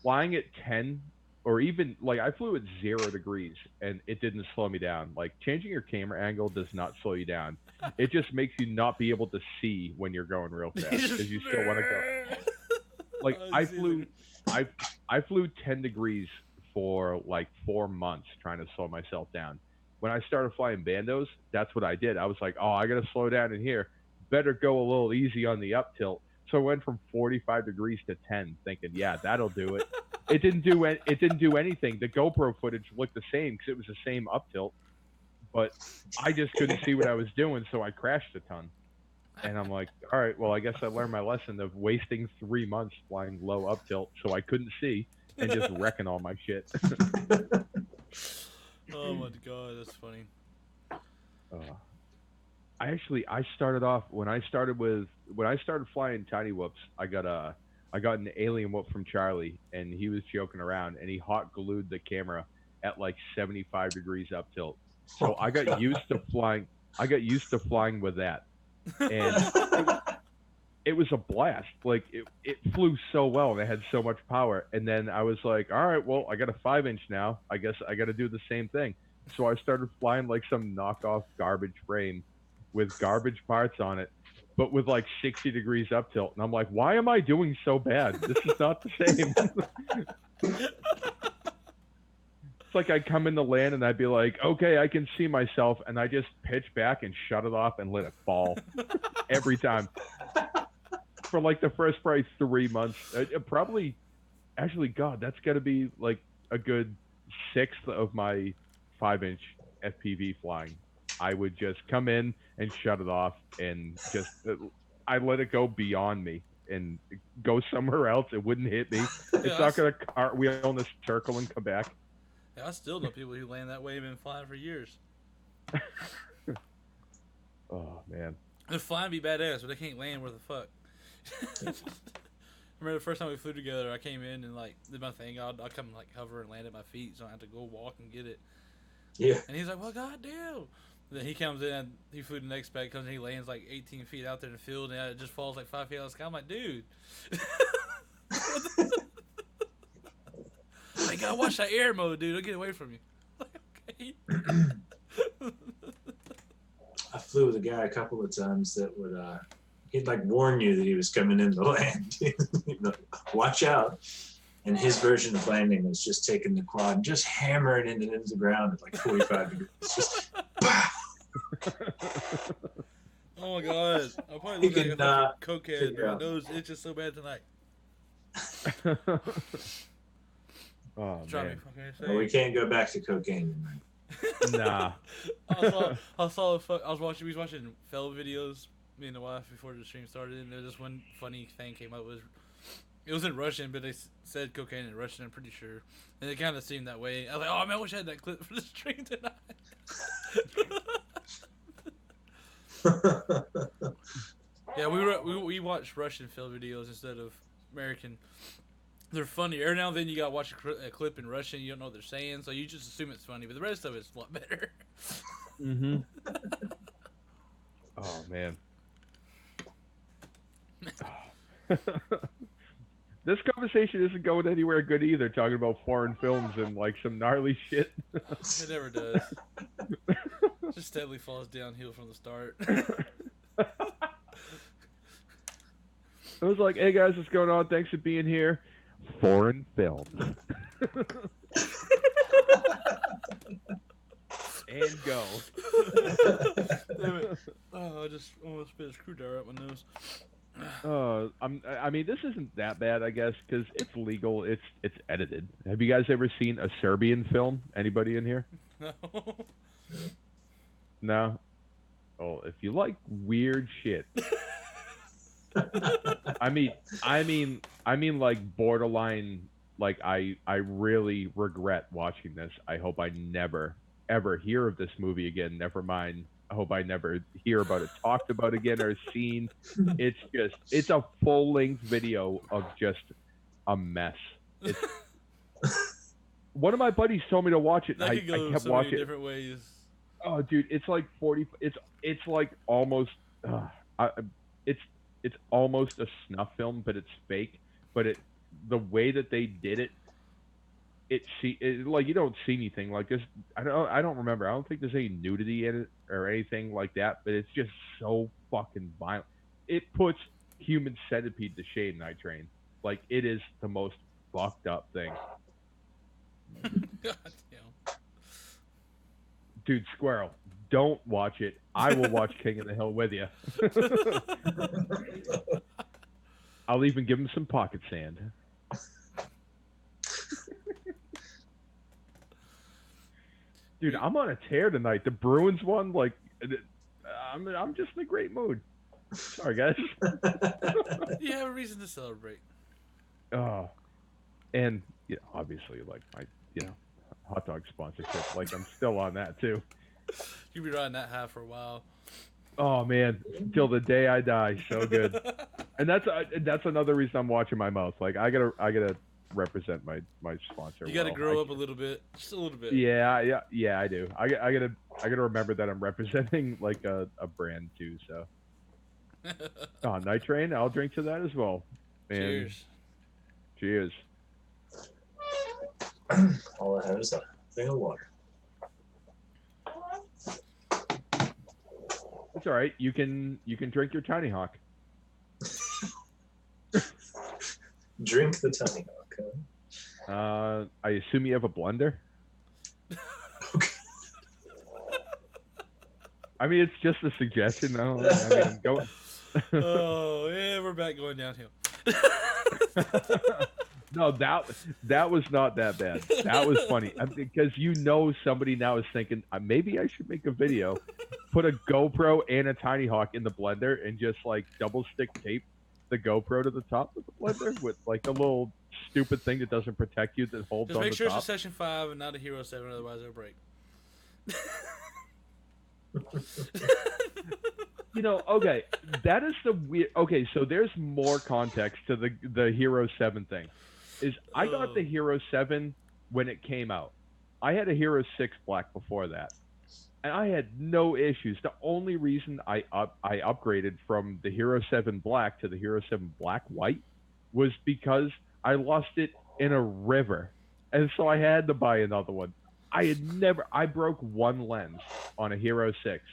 flying at 10 or even like I flew at 0 degrees and it didn't slow me down. Like changing your camera angle does not slow you down. It just makes you not be able to see when you're going real fast because you still want to go. Like I flew 10 degrees for like 4 months trying to slow myself down. When I started flying bandos, that's what I did. I was like, oh, I got to slow down in here. Better go a little easy on the up tilt. So I went from 45 degrees to 10, thinking, yeah, that'll do it. It didn't do anything. The GoPro footage looked the same because it was the same up tilt, but I just couldn't see what I was doing, so I crashed a ton. And I'm like, all right, well, I guess I learned my lesson of wasting 3 months flying low up tilt, so I couldn't see and just wrecking all my shit. Oh my god, that's funny. I started off when I started flying Tiny Whoops. I got I got an alien whoop from Charlie, and he was joking around, and he hot glued the camera at like 75 degrees up tilt. So I got used to flying. I got used to flying with that, and it was a blast. Like it flew so well, and it had so much power. And then I was like, all right, well, I got a 5-inch now. I guess I got to do the same thing. So I started flying like some knockoff garbage frame with garbage parts on it, but with like 60 degrees up tilt. And I'm like, why am I doing so bad? This is not the same. It's like I'd come into land and I'd be like, okay, I can see myself. And I just pitch back and shut it off and let it fall every time. For like the first probably 3 months. Probably, actually, God, that's got to be like a good sixth of my 5-inch FPV flying. I would just come in and shut it off and just, I let it go beyond me and go somewhere else. It wouldn't hit me. It's not going to cartwheel in a circle and come back. Yeah, I still know people who land that way and been flying for years. Oh, man. The flying be badass, but they can't land where the fuck. I remember the first time we flew together, I came in and like did my thing. I'll come and like hover and land at my feet, so I have to go walk and get it. Yeah. And he's like, "Well, goddamn." Then he comes in, and he flew the next pad, comes in, he lands like 18 feet out there in the field, and it just falls like 5 feet out of the sky. I'm like, dude. Like, gotta watch that air mode, dude. I'll get away from you. Like, okay. I flew with a guy a couple of times that would he'd like warn you that he was coming into land. Watch out. And his version of landing was just taking the quad and just hammering it into the ground at like 45 degrees. Just Oh my god. I'll probably look like a fucking cokehead. figure My out. nose itches so bad tonight. Oh, Trying to man. be fucking well, we insane. can't go back to cocaine tonight. Nah. I was watching, we was watching fell videos, me and the wife, before the stream started, and there was this one funny thing came up. It was in Russian, but they said cocaine in Russian, I'm pretty sure. And it kind of seemed that way. I was like, oh man, I wish I had that clip for the stream tonight. Yeah, we watch Russian film videos instead of American. They're funny. Every now and then you gotta watch a clip in Russian, you don't know what they're saying, so you just assume it's funny, but the rest of it's a lot better. Mm-hmm. Oh, man. This conversation isn't going anywhere good either, talking about foreign films and like some gnarly shit. It never does. Just steadily falls downhill from the start. I was like, hey guys, what's going on? Thanks for being here. Foreign films. And go. Damn it. Oh, I just almost spit a screwdriver out my nose. I mean, this isn't that bad, I guess, because it's legal. It's edited. Have you guys ever seen a Serbian film? Anybody in here? No. No. Oh, if you like weird shit. I mean, like borderline. Like I really regret watching this. I hope I never ever hear of this movie again. Never mind. I hope I never hear about it talked about again or seen. It's a full-length video of just a mess. It's, one of my buddies told me to watch it. That And could I go kept so many watching it. different ways. Oh, dude, it's like 40. It's like almost. It's almost a snuff film, but it's fake. But the way that they did it, like you don't see anything like this. I don't remember. I don't think there's any nudity in it or anything like that. But it's just so fucking violent. It puts Human Centipede to shame. Night Train. Like it is the most fucked up thing. God damn. Dude, Squirrel, don't watch it. I will watch King of the Hill with you. I'll even give him some pocket sand. Dude, I'm on a tear tonight. The Bruins won. Like, I'm just in a great mood. Sorry, guys. You have a reason to celebrate. Oh, and obviously, like my, hot dog sponsorship. Like, I'm still on that too. You'll be riding that high for a while. Oh man, till the day I die, so good. And that's another reason I'm watching my mouth. Like I gotta represent my sponsor. You got to well. grow up a little bit, just a little bit. Yeah, I do. I gotta remember that I'm representing like a brand too. So, Night Train, I'll drink to that as well. And Cheers. Cheers. All I have is a thing of water. It's all right. You can drink your Tiny Hawk. Drink the Tiny Hawk. Huh? I assume you have a blender. Okay. I mean, it's just a suggestion. No, I mean, go. Oh yeah, we're back going downhill. No, that was not that bad. That was funny because somebody now is thinking maybe I should make a video, put a GoPro and a Tiny Hawk in the blender and just like double stick tape the GoPro to the top of the blender with like a little stupid thing that doesn't protect you that holds Just on make the sure top. it's a Session 5 and not a Hero 7, otherwise it'll break. Okay, that is the weird. Okay, so there's more context to the Hero 7 thing. I got the Hero 7 when it came out. I had a Hero 6 Black before that, and I had no issues. The only reason I upgraded from the Hero 7 Black to the Hero 7 Black White was because I lost it in a river, and so I had to buy another one. I broke one lens on a Hero 6.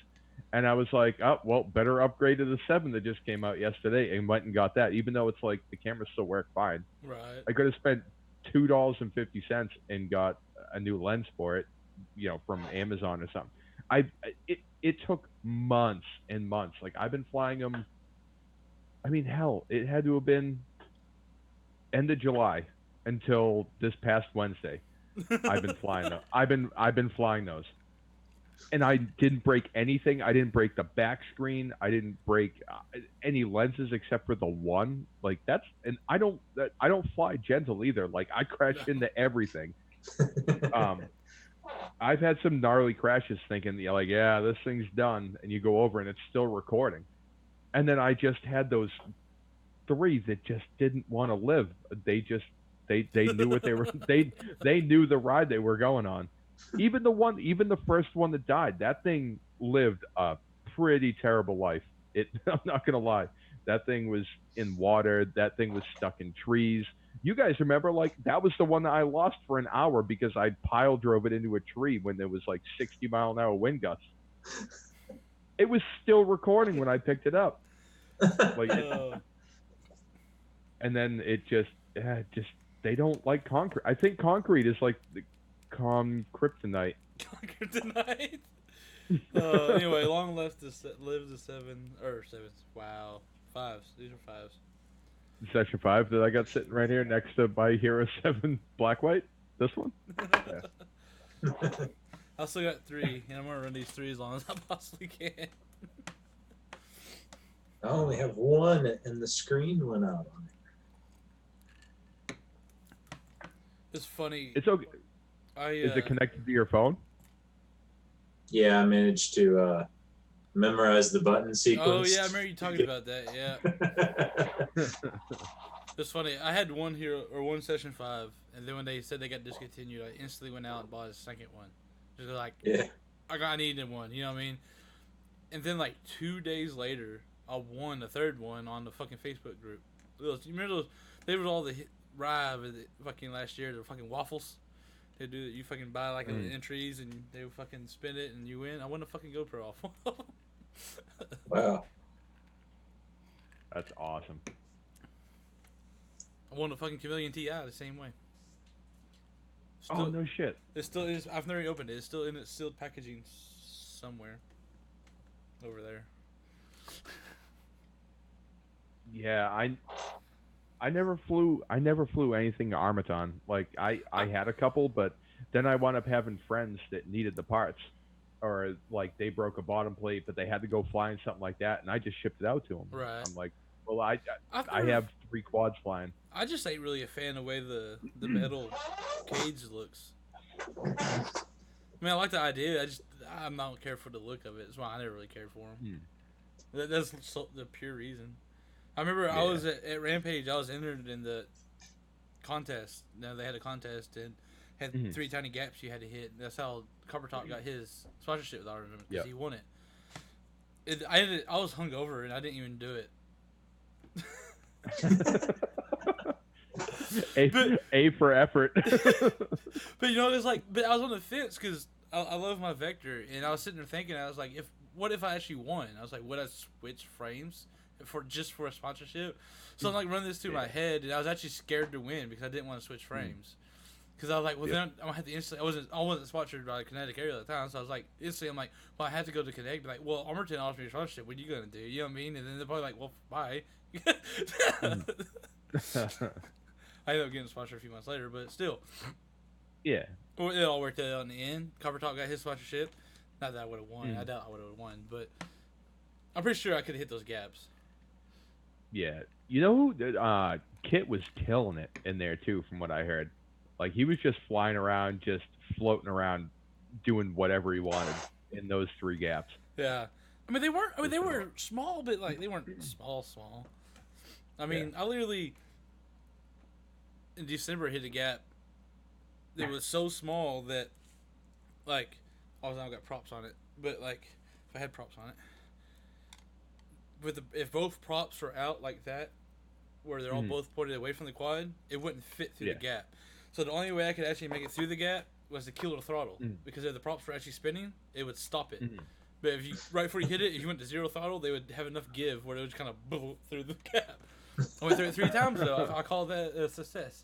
And I was like, oh, well, better upgrade to the 7 that just came out yesterday, and went and got that, even though it's like the camera still worked fine. Right. I could have spent $2.50 and got a new lens for it, from Amazon or something. It took months and months. Like I've been flying them. I mean, hell, it had to have been end of July until this past Wednesday. I've been flying them. I've been flying those. And I didn't break anything. I didn't break the back screen. I didn't break any lenses except for the one. Like and I don't fly gentle either. Like I crash into everything. I've had some gnarly crashes thinking, like, yeah, this thing's done, and you go over and it's still recording. And then I just had those 3 that just didn't want to live. They knew what they were. They knew the ride they were going on. Even the first one that died, that thing lived a pretty terrible life. I'm not gonna lie, that thing was in water. That thing was stuck in trees. You guys remember, like, that was the one that I lost for an hour because I pile drove it into a tree when there was like 60-mile-an-hour wind gusts. It was still recording when I picked it up. Like, and then it just they don't like concrete. I think concrete is like the kryptonite. Kryptonite. Anyway, long lives the 7 or 7s. Wow, 5s. These are 5s. Session 5 that I got sitting right here next to my Hero 7 Black White. This one. Yeah. I still got 3, and I'm gonna run these 3 as long as I possibly can. I only have 1, and the screen went out on it. It's funny. It's okay. Is it connected to your phone? Yeah, I managed to memorize the button sequence. Oh yeah, I remember you talking about that. Yeah. It's funny. I had one Session 5, and then when they said they got discontinued, I instantly went out and bought a second one. Just like, yeah, I needed one. You know what I mean? And then like 2 days later, I won the 3rd one on the fucking Facebook group. You remember those? They were all the ride fucking last year. The fucking waffles. They do that. You fucking buy like entries and they fucking spin it and you win. I won a fucking GoPro off. Wow. That's awesome. I won a fucking Chameleon TI the same way. Oh no shit. It still is. I've never opened it. It's still in its sealed packaging somewhere over there. Yeah, I never flew anything Armaton. Like I had a couple, but then I wound up having friends that needed the parts, or like they broke a bottom plate, but they had to go flying something like that, and I just shipped it out to them. Right. I'm like, well, I have 3 quads flying. I just ain't really a fan of the way the metal cage looks. I mean, I like the idea. I don't care for the look of it. That's why I never really cared for them. That's the pure reason. I remember I was at Rampage. I was entered in the contest. Now they had a contest and had 3 tiny gaps you had to hit. That's how Copper Top got his sponsorship with Arden because he won it. I was hungover and I didn't even do it. A for effort. But you know, it's like, but I was on the fence because I love my Vector, and I was sitting there thinking, I was like, what if I actually won? I was like, would I switch frames for a sponsorship? So I'm like running this through my head, and I was actually scared to win because I didn't want to switch frames. Because I was like, well, then I'm gonna have to instantly. I wasn't sponsored by Kinetic Aerial at the time, so I was like, instantly, I'm like, well, I have to go to Kinetic. Be like, well, Armerton offers me a sponsorship. What are you gonna do? You know what I mean? And then they're probably like, well, bye. I ended up getting sponsored a few months later, but still. Yeah. Well, it all worked out in the end. Copper Talk got his sponsorship. Not that I would have won. I doubt I would have won, but I'm pretty sure I could have hit those gaps. Yeah. You know who? Kit was killing it in there, too, from what I heard. Like, he was just flying around, just floating around, doing whatever he wanted in those 3 gaps. Yeah. I mean, they weren't. I mean, they were small, but like they weren't small. I mean, I literally in December hit a gap that was so small that, like, obviously I got props on it, but like if I had props on it, if both props were out like that, where they're all both pointed away from the quad, it wouldn't fit through the gap. So the only way I could actually make it through the gap was to kill the throttle, because if the props were actually spinning, it would stop it. But if you right before you hit it, if you went to 0 throttle, they would have enough give where it would just kind of boom through the gap. I went through it 3 times though. I call that a success.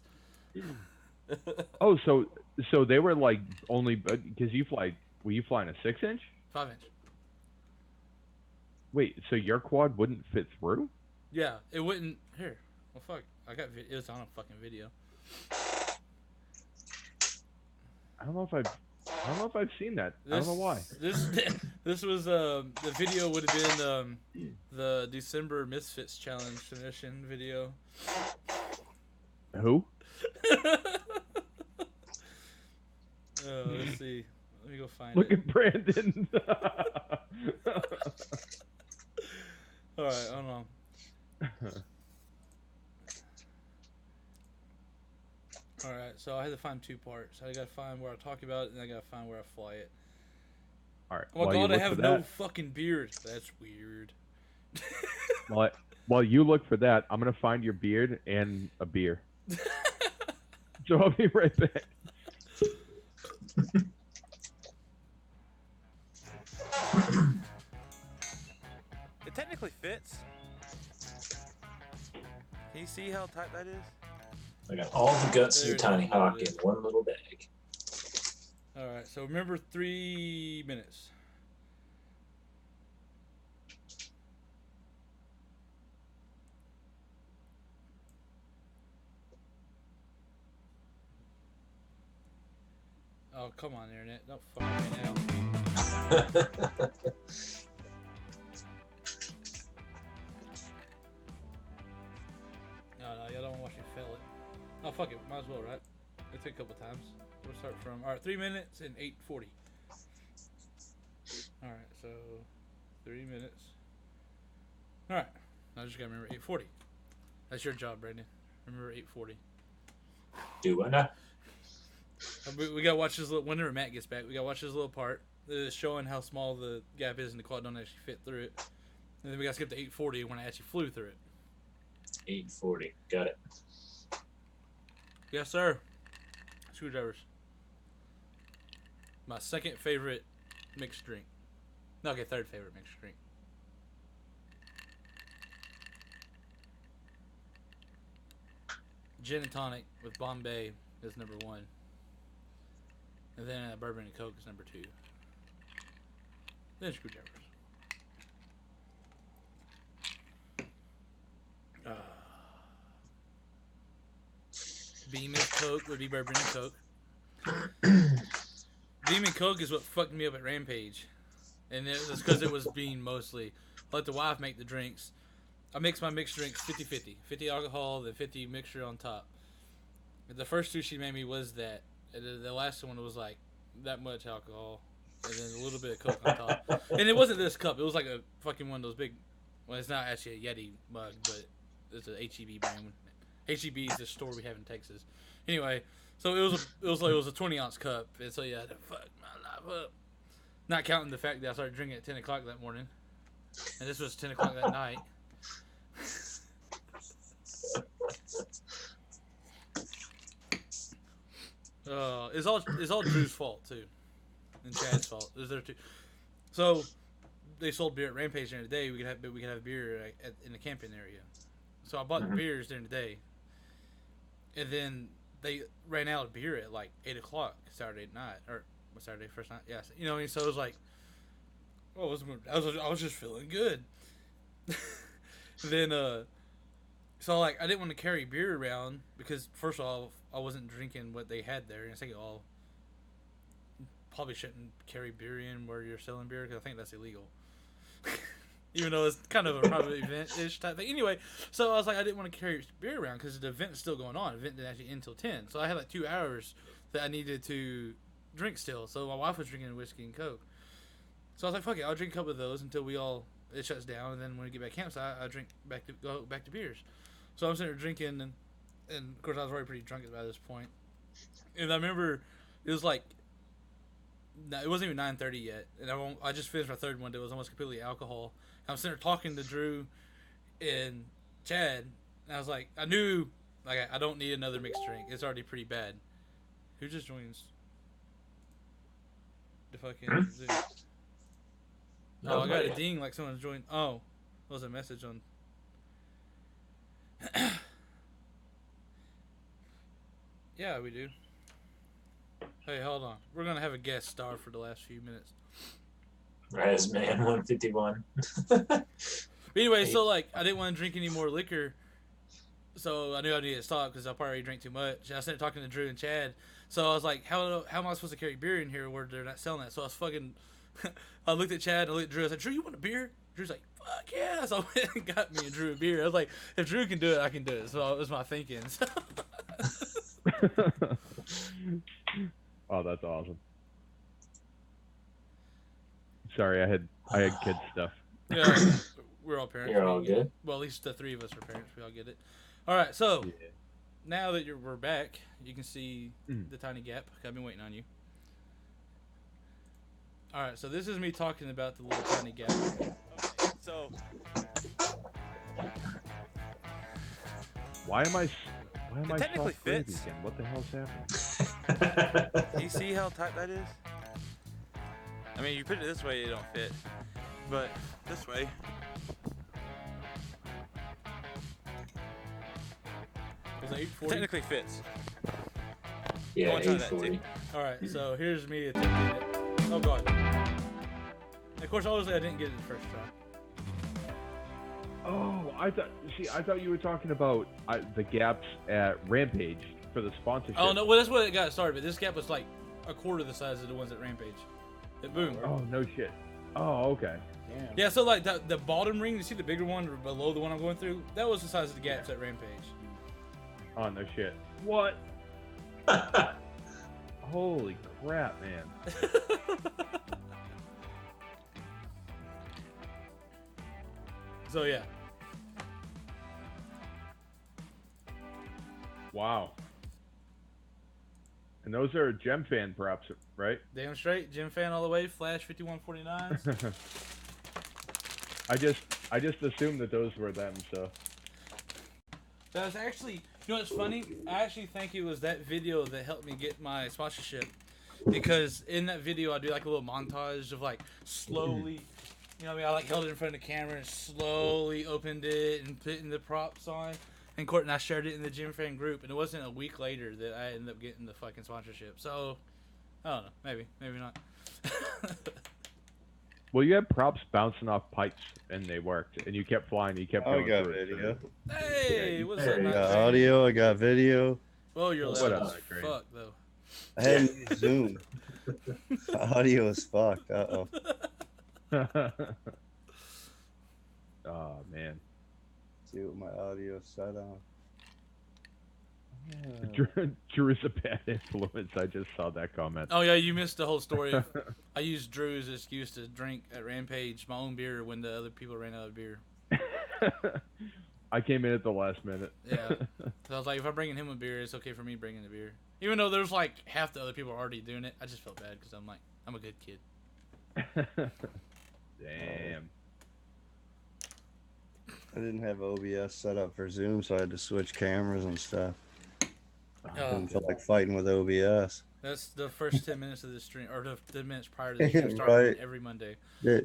Oh, so they were like only because were you flying a 6-inch? 5-inch. Wait, so your quad wouldn't fit through? Yeah, it wouldn't. Here, well, fuck. It was on a fucking video. I don't know if I've seen that. I don't know why. This was the video would have been the December Misfits Challenge submission video. Who? Let's see. Let me go find Look it. at Brandon. All right, hold on. All right, so I had to find 2 parts. I got to find where I talk about it, and I got to find where I fly it. All right. Oh my god, I have no fucking beard. That's weird. While you look for that, I'm gonna find your beard and a beer. So I'll be right back. It technically fits. Can you see how tight that is? I got all the guts of your tiny hawk in one little bag. Alright, so remember 3 minutes. Oh, come on, Internet. Don't fuck me now. No, y'all don't want to watch me fail it. Oh, fuck it. Might as well, right? It took a couple times. We'll start from... Alright, 3 minutes and 8:40. Alright, so... 3 minutes. Alright. I just gotta remember 8:40. That's your job, Brandon. Remember 8:40. Do what now? We gotta watch this little... Whenever Matt gets back, we gotta watch this little part. It's showing how small the gap is and the quad don't actually fit through it. And then we gotta skip to 8:40 when I actually flew through it. 8:40. Got it. Yes, sir. Screwdrivers. My second favorite mixed drink. No, okay, third favorite mixed drink. Gin and tonic with Bombay is number 1. And then bourbon and Coke is number 2. Then screwdrivers. Beam and Coke would be bourbon and Coke. Beam and Coke is what fucked me up at Rampage. And it was because it was bean mostly. I let the wife make the drinks. I mix my mixed drinks 50-50. 50 alcohol, then 50 mixture on top. The first 2 she made me was that. The last one was like that much alcohol. and then a little bit of Coke on top. And it wasn't this cup; it was like a fucking one of those big. Well, it's not actually a Yeti mug, but it's a HEB brand. HEB is the store we have in Texas. Anyway, so it was a 20-ounce cup, and so yeah, I had to fuck my life up. Not counting the fact that I started drinking at 10 o'clock that morning, and this was 10 o'clock that night. It's all Drew's fault too, and Chad's fault. It was their two. So they sold beer at Rampage during the day. We could have beer in the camping area. So I bought the beers during the day, and then they ran out of beer at like 8 o'clock Saturday night or Saturday first night. Yeah, you know what I mean. So it was like, oh, I was just feeling good. Then so like I didn't want to carry beer around because first of all I wasn't drinking what they had there, and second of all, probably shouldn't carry beer in where you're selling beer because I think that's illegal. Even though it's kind of a private event-ish type thing. Anyway, so I was like, I didn't want to carry beer around because the event's still going on. The event didn't actually end until 10. So I had like 2 hours that I needed to drink still. So my wife was drinking whiskey and Coke. So I was like, fuck it, I'll drink a couple of those until it shuts down. And then when we get back campsite, I go back to beers. So I'm sitting there drinking, and of course I was already pretty drunk by this point. And I remember it was like, it wasn't even 9:30 yet, and I just finished my third one. It was almost completely alcohol. I'm sitting there talking to Drew and Chad, and I was like, I knew, like, I don't need another mixed drink. It's already pretty bad. Who just joins the fucking Zoom? Oh, I got a ding like someone's joined. Oh, it was a message on. Yeah, we do. Hey, hold on. We're gonna have a guest star for the last few minutes. Razman 151. But anyway, so like I didn't want to drink any more liquor, so I knew I needed to stop because I probably drank too much. I started talking to Drew and Chad, so I was like, "How am I supposed to carry beer in here where they're not selling that?" So I was fucking. I looked at Chad, I looked at Drew. I said, "Drew, you want a beer?" Drew's like, "Fuck yeah!" So I went and got me and Drew a beer. I was like, "If Drew can do it, I can do it." So it was my thinking. So. Oh, that's awesome. Sorry, I had kid stuff. Yeah, we're all parents. You're all good. Well, at least the 3 of us are parents. We all get it. All right, so now that we're back, you can see the tiny gap. I've been waiting on you. All right, so this is me talking about the little tiny gap. Okay, so Why am I technically soft breathing fits. again? What the hell's happening? do you see how tight that is? I mean, you put it this way, it don't fit, but this way. Was it 840? Technically fits. Yeah, I wanna try that 840. All right, so here's me attempting it. Oh god. Of course, obviously I didn't get it the first try. Oh, I thought you were talking about the gaps at Rampage for the sponsorship. Oh no, well that's what it got started. But this gap was like a quarter the size of the ones at Rampage. It boomed. Oh, no shit. Oh, okay. Damn. Yeah, so like the bottom ring, you see the bigger one below the one I'm going through? That was the size of the gaps at Rampage. Oh, no shit. What? Holy crap, man. So yeah. Wow. And those are Gem fan props, right? Damn straight, Jim fan all the way, Flash 5149s. I just assumed that those were them, so. That was actually, you know what's funny? I actually think it was that video that helped me get my sponsorship. Because in that video, I do like a little montage of like slowly, you know what I mean? I like held it in front of the camera and slowly opened it and putting the props on. And Court and I shared it in the Gym Fan group. And it wasn't a week later that I ended up getting the fucking sponsorship. So, I don't know. Maybe not. Well, you had props bouncing off pipes, and they worked. And you kept flying, you kept I going got through it, so- video. Hey, what's There up, you I man? got audio. I got video. Oh, you're What loud up, as Greg? fuck, though. I had to use Zoom. The audio is fucked. Uh oh. Oh, man. See what my audio set on. Drew's a bad influence. I just saw that comment. Oh yeah, you missed the whole story. I used Drew as an excuse to drink at Rampage my own beer when the other people ran out of beer. I came in at the last minute. Yeah. So I was like, if I'm bringing him a beer, it's okay for me bringing the beer. Even though there's like half the other people already doing it, I just felt bad because I'm like, I'm a good kid. Damn. I didn't have OBS set up for Zoom, so I had to switch cameras and stuff. I didn't feel like fighting with OBS. That's the first 10 minutes of the stream, or the 10 minutes prior to the stream starting Right. every Monday. I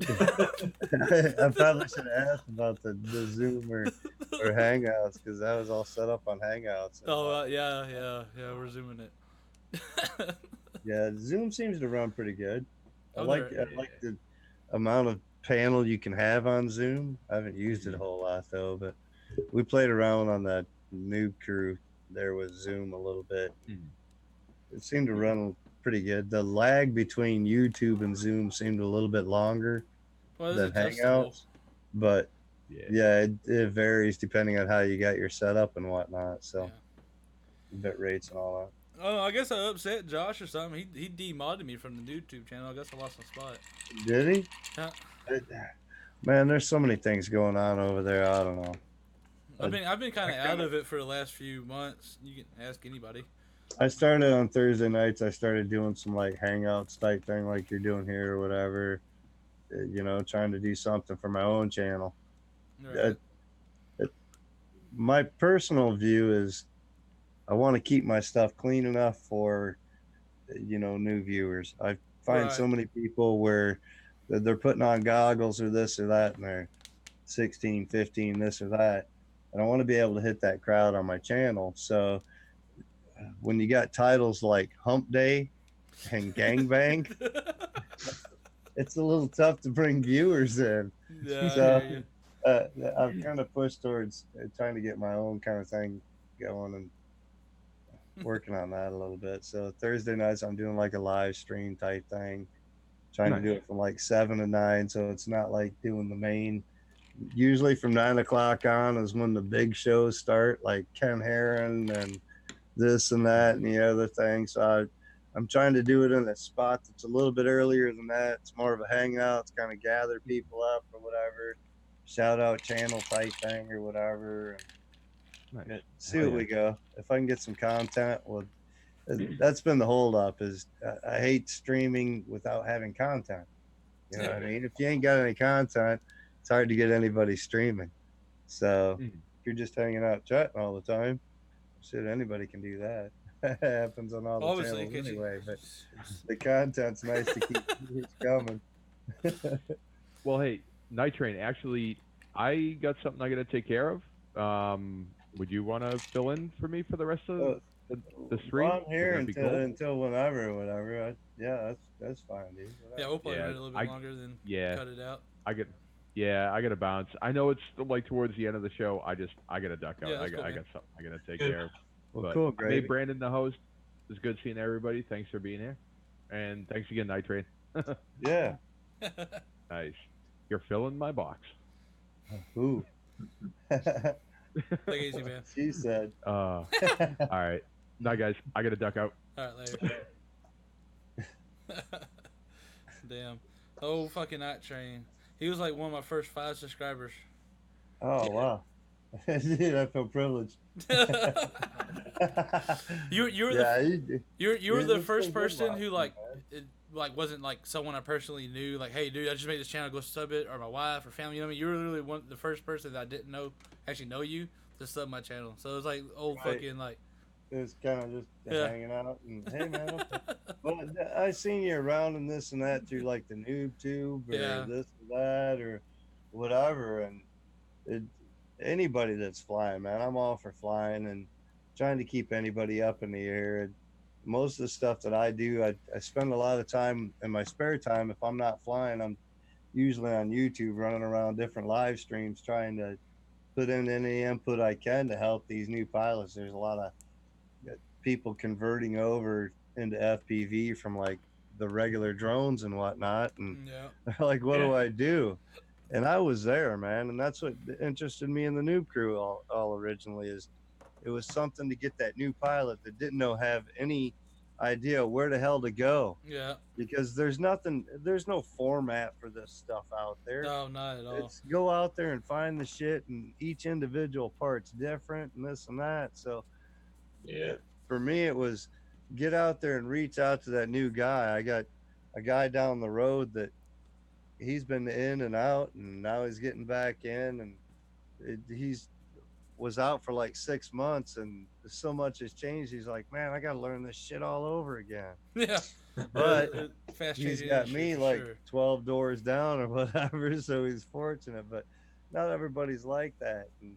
probably should have asked about the Zoom or Hangouts, because that was all set up on Hangouts. Oh, yeah, we're zooming it. Yeah, Zoom seems to run pretty good. I Oh, like they're- the amount of panel you can have on Zoom. I haven't used it a whole lot though, but we played around on that noob crew there with Zoom a little bit. It seemed to run pretty good. The lag between YouTube and Zoom seemed a little bit longer Well, than it's adjustable. Hangouts, but Yeah. it varies depending on how you got your setup and whatnot. So Yeah. bit rates and all that. Oh, I guess I upset Josh or something. He demodded me from the YouTube channel. I guess I lost my spot. Did he? Yeah. Man, there's so many things going on over there. I don't know. I've been kind of out of it for the last few months. You can ask anybody. I started on Thursday nights. I started doing some like Hangouts type thing, like you're doing here or whatever. You know, trying to do something for my own channel. Right. My personal view is, I want to keep my stuff clean enough for, new viewers. I find so many people where they're putting on goggles or this or that, and they're 16, 15, this or that. And I want to be able to hit that crowd on my channel. So when you got titles like Hump Day and Gangbang, it's a little tough to bring viewers in. Yeah. So I've kind of pushed towards trying to get my own kind of thing going and working on that a little bit. So Thursday nights I'm doing like a live stream type thing, trying to do it from like 7 to 9, so it's not like doing the main. Usually from 9 o'clock on is when the big shows start, like Ken Heron and this and that and the other thing. So I'm trying to do it in a spot that's a little bit earlier than that. It's more of a hangout. It's kind of gather people up or whatever, shout out channel type thing or whatever. And see what we go. If I can get some content, well, that's been the hold up. Is I hate streaming without having content. You know what I mean? If you ain't got any content, it's hard to get anybody streaming. So if you're just hanging out chatting all the time, shit, anybody can do that. It happens on all the Obviously, channels anyway. But the content's nice to keep it coming. Well, hey, Night Train, actually, I got something I got to take care of. Would you want to fill in for me for the rest of the stream? Well, I'm here Would that be cool? until whenever or whatever. That's fine, dude. Whatever. Yeah, we'll play it a little bit longer than cut it out. I got to bounce. I know it's like towards the end of the show. I got to duck out. Yeah, I got something I got to take care of. Well, but cool, I great. made Brandon the host. It was good seeing everybody. Thanks for being here, and thanks again, Night Train. Yeah. Nice. You're filling my box. Ooh. Take it easy, man. She said. All right. Night, guys. I got to duck out. All right, later. Damn. Oh, fucking Night Train. He was like one of my first 5 subscribers. Oh, wow. Dude, I feel privileged. You were the first person who like wasn't like someone I personally knew, like, hey dude, I just made this channel, go sub it, or my wife or family. You know what I mean? You were literally the first person that I didn't actually know you to sub my channel. So it was like old fucking like It was kind of just hanging out and hey man, well, I seen you around and this and that through like the noob tube or this or that or whatever, and anybody that's flying, man, I'm all for flying and trying to keep anybody up in the air. And most of the stuff that I do, I spend a lot of time in my spare time. If I'm not flying, I'm usually on YouTube running around different live streams trying to put in any input I can to help these new pilots. There's a lot of people converting over into FPV from like the regular drones and whatnot, and they're like, what do I do? And I was there, man, and that's what interested me in the noob crew all originally is it was something to get that new pilot that didn't have any idea where the hell to go, Yeah. because there's no format for this stuff out there. No, not at all. It's go out there and find the shit, and each individual part's different and this and that. So Yeah. for me, it was get out there and reach out to that new guy. I got a guy down the road that he's been in and out, and now he's getting back in, and he's was out for like 6 months, and so much has changed. He's like, man, I got to learn this shit all over again. Yeah. But Fast he's changing got industry me for like sure. 12 doors down or whatever, so he's fortunate. But not everybody's like that. And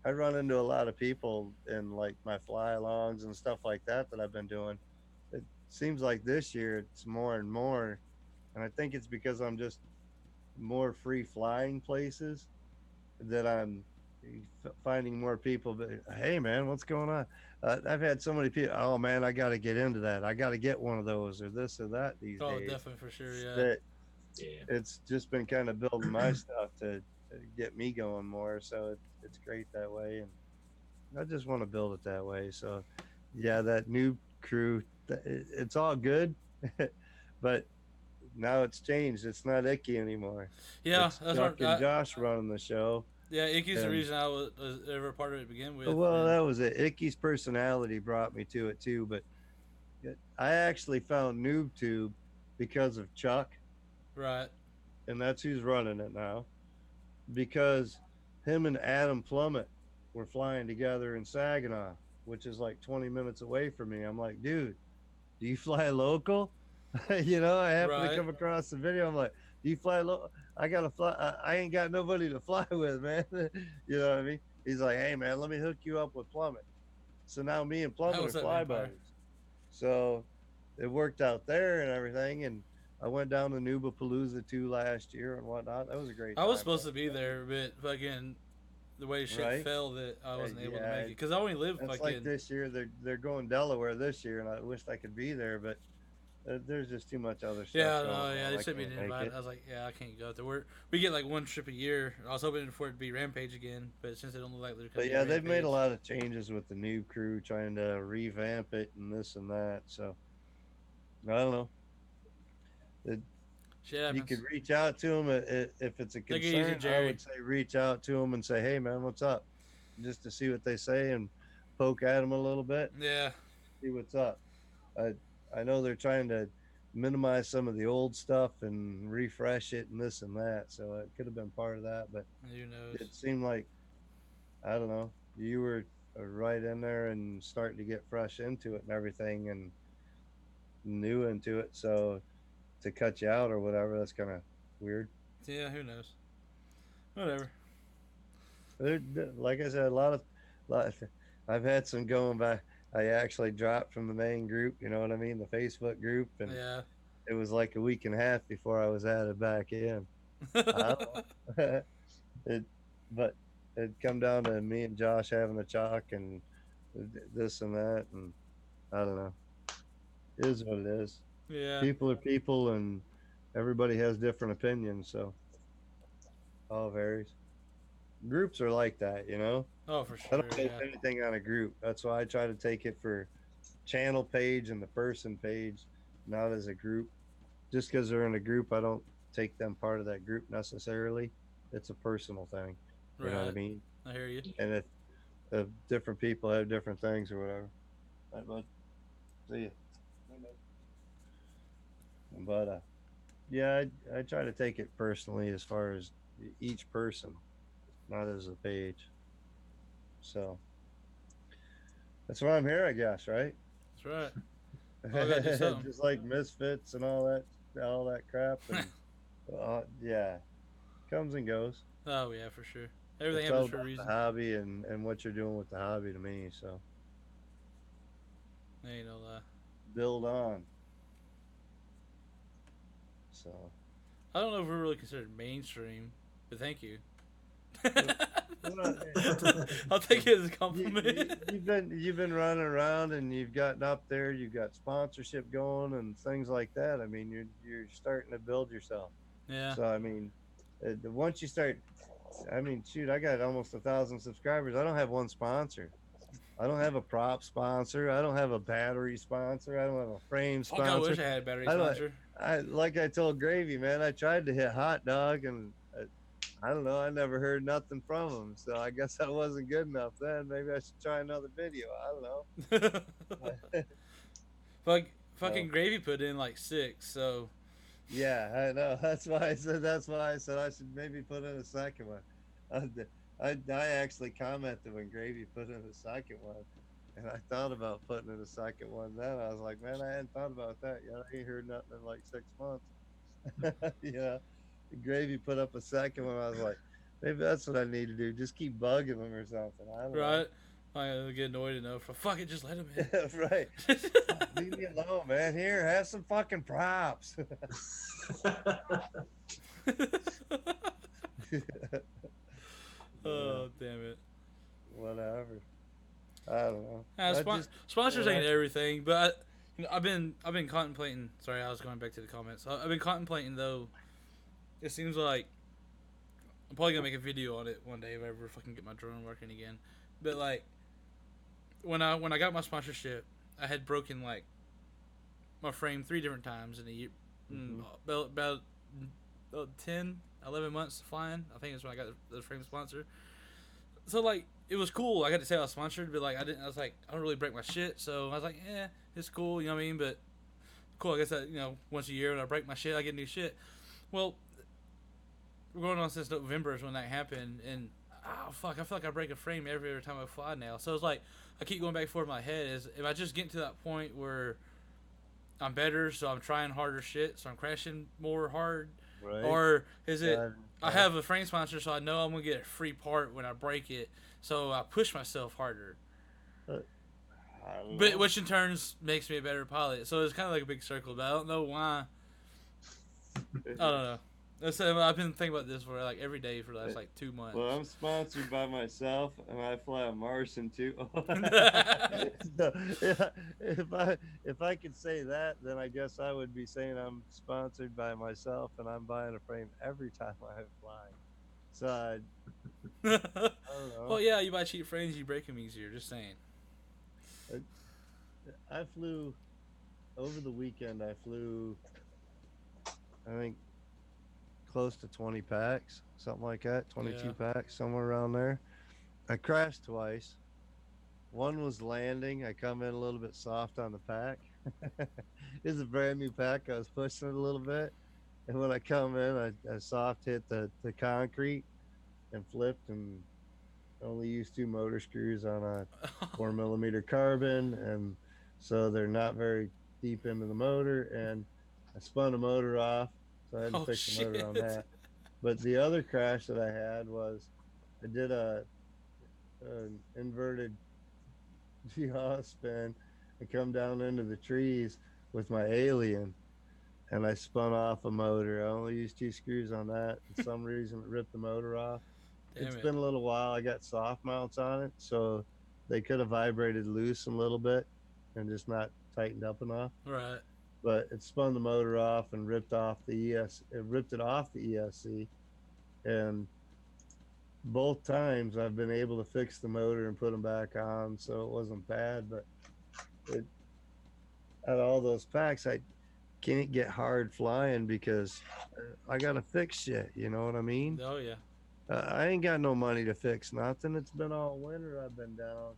I run into a lot of people in like my fly-alongs and stuff like that I've been doing. It seems like this year it's more and more, and I think it's because I'm just more free flying places that I'm finding more people. But hey, man, what's going on? I've had so many people. Oh man, I got to get into that. I got to get one of those or this or that these Oh, days. definitely for sure. Yeah. That Yeah. it's just been kind of building my stuff to get me going more. So it's great that way, and I just want to build it that way. So yeah, that new crew, it's all good, but now it's changed. It's not Icky anymore. Yeah, It's that's Chuck what and Josh running the show. Yeah, Icky's the And- reason I was ever a part of it to begin with. Well, and- that was it. Icky's personality brought me to it too, but I actually found NoobTube because of Chuck, right. and that's who's running it now. Because him and Adam Plummet were flying together in Saginaw, which is like 20 minutes away from me. I'm like, dude, do you fly local? You know, I happen Right. to come across the video. I'm like, do you fly local? I gotta fly. I ain't got nobody to fly with, man. You know what I mean? He's like, hey, man, let me hook you up with Plummet. So now me and Plummet How's are that, fly vampire? buddies. So it worked out there and everything. And I went down to Nubapalooza 2 last year and whatnot. That was a great I was time. supposed to be there, but fucking the way shit Right. fell that I wasn't able to yeah, make it because I only live It's fucking. like this year. They're going Delaware this year, and I wished I could be there, but there's just too much other stuff. Yeah, going no, on. yeah, I they sent me can't an make invite. it. I was like, yeah, I can't go out there. We get like one trip a year. I was hoping for it to be Rampage again, but since they don't look like they're But coming. yeah, they've made a lot of changes with the new crew, trying to revamp it and this and that. So I don't know. Shit You happens. could reach out to them if it's a Take it easy, concern. I Jerry. would say reach out to them and say, "Hey, man, what's up?" Just to see what they say and poke at them a little bit, Yeah, see what's up. I know they're trying to minimize some of the old stuff and refresh it and this and that. So it could have been part of that, but who knows? it seemed like, I don't know, you were right in there and starting to get fresh into it and everything and new into it. So to cut you out or whatever, that's kind of weird. Yeah, who knows? Whatever. Like I said, a lot I've had some going back. I actually dropped from the main group, you know what I mean, the Facebook group, and Yeah. it was like a week and a half before I was added back in. But it come down to me and Josh having a chalk and this and that, and I don't know. It is what it is. Yeah. People are people, and everybody has different opinions, so all varies. Groups are like that, you know. Oh, for I sure. don't take Yeah. anything on a group. That's why I try to take it for channel page and the person page, not as a group. Just because they're in a group, I don't take them part of that group necessarily. It's a personal thing. You know what I Right. mean? I hear you. And if different people have different things or whatever. Right, bud? See ya. But yeah, I try to take it personally as far as each person, not as a page. So that's why I'm here, I guess, right? That's right. Oh, gotta do something. Just like Misfits and all that crap. And, yeah, comes and goes. Oh yeah, for sure. Everything It's all happens for a about reason. the hobby and what you're doing with the hobby to me. So Ain't no lie. build on. So I don't know if we're really considered mainstream, but thank you. well, I'll take it as a you, compliment. you've been running around and you've gotten up there. You've got sponsorship going and things like that. I mean, you're starting to build yourself. Yeah. So I mean, once you start, I mean, shoot, I got almost 1,000 subscribers. I don't have one sponsor. I don't have a prop sponsor. I don't have a battery sponsor. I don't have a frame Fuck, I sponsor. wish I had a battery I don't- sponsor. like I told Gravy, man, I tried to hit Hot Dog, and I don't know. I never heard nothing from him, so I guess I wasn't good enough then. Maybe I should try another video. I don't know. Fucking Gravy put in like 6, so Yeah, I know. That's why I said. That's why I said I should maybe put in a second one. I actually commented when Gravy put in the second one, and I thought about putting in a second one. Then I was like, man, I hadn't thought about that yet. I ain't heard nothing in like 6 months. Yeah, Gravy put up a second one. I was like, maybe that's what I need to do. Just keep bugging them or something. I don't right. I get annoyed enough. Fuck it, just let him in. know. Right. Leave me alone, man. Here, have some fucking props. Oh, damn it. Whatever. I don't know. Sponsors ain't everything, but I've been contemplating. Sorry, I was going back to the comments. I've been contemplating though. It seems like I'm probably gonna make a video on it one day if I ever fucking get my drone working again. But like when I got my sponsorship, I had broken like my frame 3 different times in a year. About 10, 11 months flying. I think is when I got the frame sponsor. So like it was cool. I got to say I was sponsored, but like I was like, I don't really break my shit. So I was like, yeah, it's cool. You know what I mean? But cool. I guess that once a year when I break my shit, I get new shit. Well, we're going on since November is when that happened, and oh fuck, I feel like I break a frame every time I fly now. So it's like I keep going back and forth in my head. Is if I just get to that point where I'm better, so I'm trying harder shit, so I'm crashing more hard, Right. or is it I have a frame sponsor, so I know I'm gonna get a free part when I break it, so I push myself harder. I don't But know. which in turns makes me a better pilot. So it's kind of like a big circle, but I don't know why. I don't know. I've been thinking about this for like every day for the last like 2 months. Well, I'm sponsored by myself, and I fly a Martian too. So, yeah, if I could say that, then I guess I would be saying I'm sponsored by myself, and I'm buying a frame every time I fly. So I don't know. Well, yeah, you buy cheap frames, you break them easier. Just saying. I flew over the weekend. I flew, I think, close to 20 packs, something like that. 22 packs, somewhere around there. I crashed twice. One was landing. I come in a little bit soft on the pack. It's a brand new pack. I was pushing it a little bit, and when I come in, I soft hit the concrete and flipped, and only used 2 motor screws on a 4mm carbon, and so they're not very deep into the motor, and I spun the motor off, so I had to fix the motor on that. But the other crash that I had was I did an inverted yaw spin and come down into the trees with my Alien, and I spun off a motor. I only used 2 screws on that. For some reason, it ripped the motor off. It's been a little while. I got soft mounts on it, so they could have vibrated loose a little bit and just not tightened up enough. Right. But it spun the motor off and ripped it off the ESC, and both times I've been able to fix the motor and put them back on, so it wasn't bad. But at all those packs, I can't get hard flying because I gotta fix shit. You know what I mean? Oh yeah. I ain't got no money to fix nothing. It's been all winter I've been down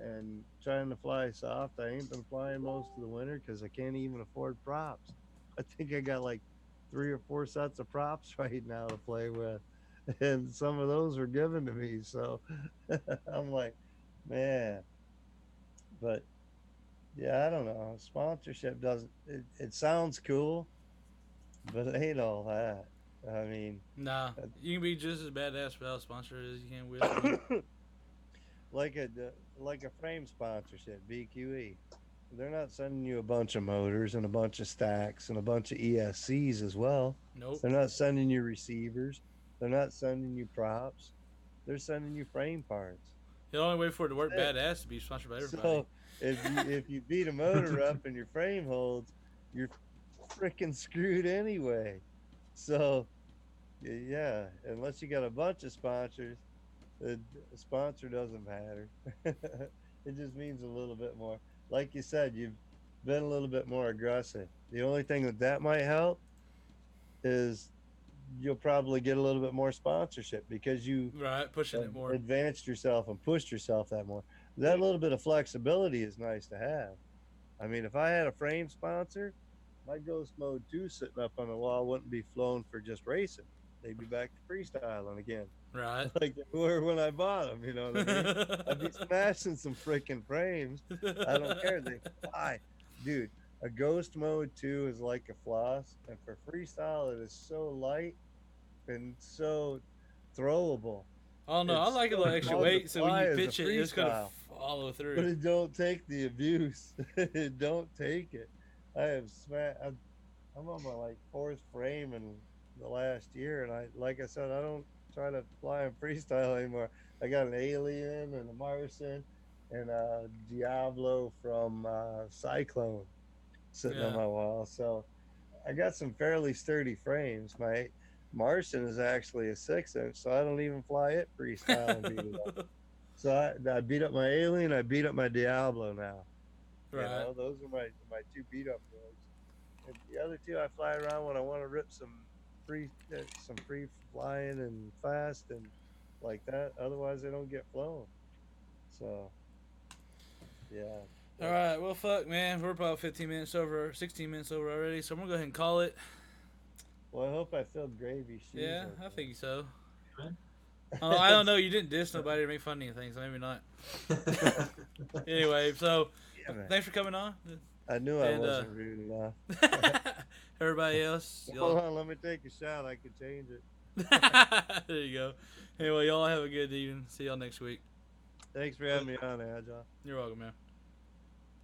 and trying to fly soft. I ain't been flying most of the winter because I can't even afford props. I think I got like 3 or 4 sets of props right now to play with, and some of those were given to me. So I'm like, man. But yeah, I don't know. Sponsorship doesn't. It sounds cool, but it ain't all that. I mean, nah, you can be just as badass without a sponsor as you can with one. like a frame sponsorship, BQE. They're not sending you a bunch of motors and a bunch of stacks and a bunch of ESCs as well. Nope. They're not sending you receivers. They're not sending you props. They're sending you frame parts. The only way for it to work badass to be sponsored by everybody. So if you beat a motor up and your frame holds, you're freaking screwed anyway. So yeah, unless you got a bunch of sponsors, the sponsor doesn't matter. It just means a little bit more. Like you said, you've been a little bit more aggressive. The only thing that might help is you'll probably get a little bit more sponsorship because you Right, pushing it more. advanced yourself and pushed yourself that more. That little bit of flexibility is nice to have. I mean, if I had a frame sponsor, my Ghost Mode 2 sitting up on the wall wouldn't be flown for just racing. They'd be back to freestyling again. Right. Like they were when I bought them, you know what I mean? I'd be smashing some freaking frames. I don't care. They fly. Dude, a Ghost Mode 2 is like a floss. And for freestyle, it is so light and so throwable. Oh no, I It's like a so little extra fun to weight, so when fly you as a pitch it, it's gonna freestyle. follow But through. it don't take the abuse. It don't take it. I have I'm on my like fourth frame in the last year, and like I said, I don't try to fly in freestyle anymore. I got an Alien and a Martian and a Diablo from Cyclone sitting on Yeah. my wall. So I got some fairly sturdy frames. My Martian is actually a 6-inch, so I don't even fly it freestyle and beat it up. So I beat up my Alien, I beat up my Diablo now. Right. You know, those are my two beat up boards. And the other two I fly around when I want to rip some free flying and fast and like that. Otherwise, they don't get flown. So, yeah. All right. Well, fuck, man. We're about 15 minutes over, 16 minutes over already, so I'm gonna go ahead and call it. Well, I hope I filled gravy shoes. Yeah, okay. I think so. Right. I don't know. You didn't diss nobody or make fun of anything, so maybe not. Anyway, so Yeah, man. thanks for coming on. I knew I and, wasn't rude enough. Everybody else, Hold y'all. on, let me take a shot. I could change it. There you go. Anyway, y'all have a good evening. See y'all next week. Thanks for having me on, Agile. You're welcome, man.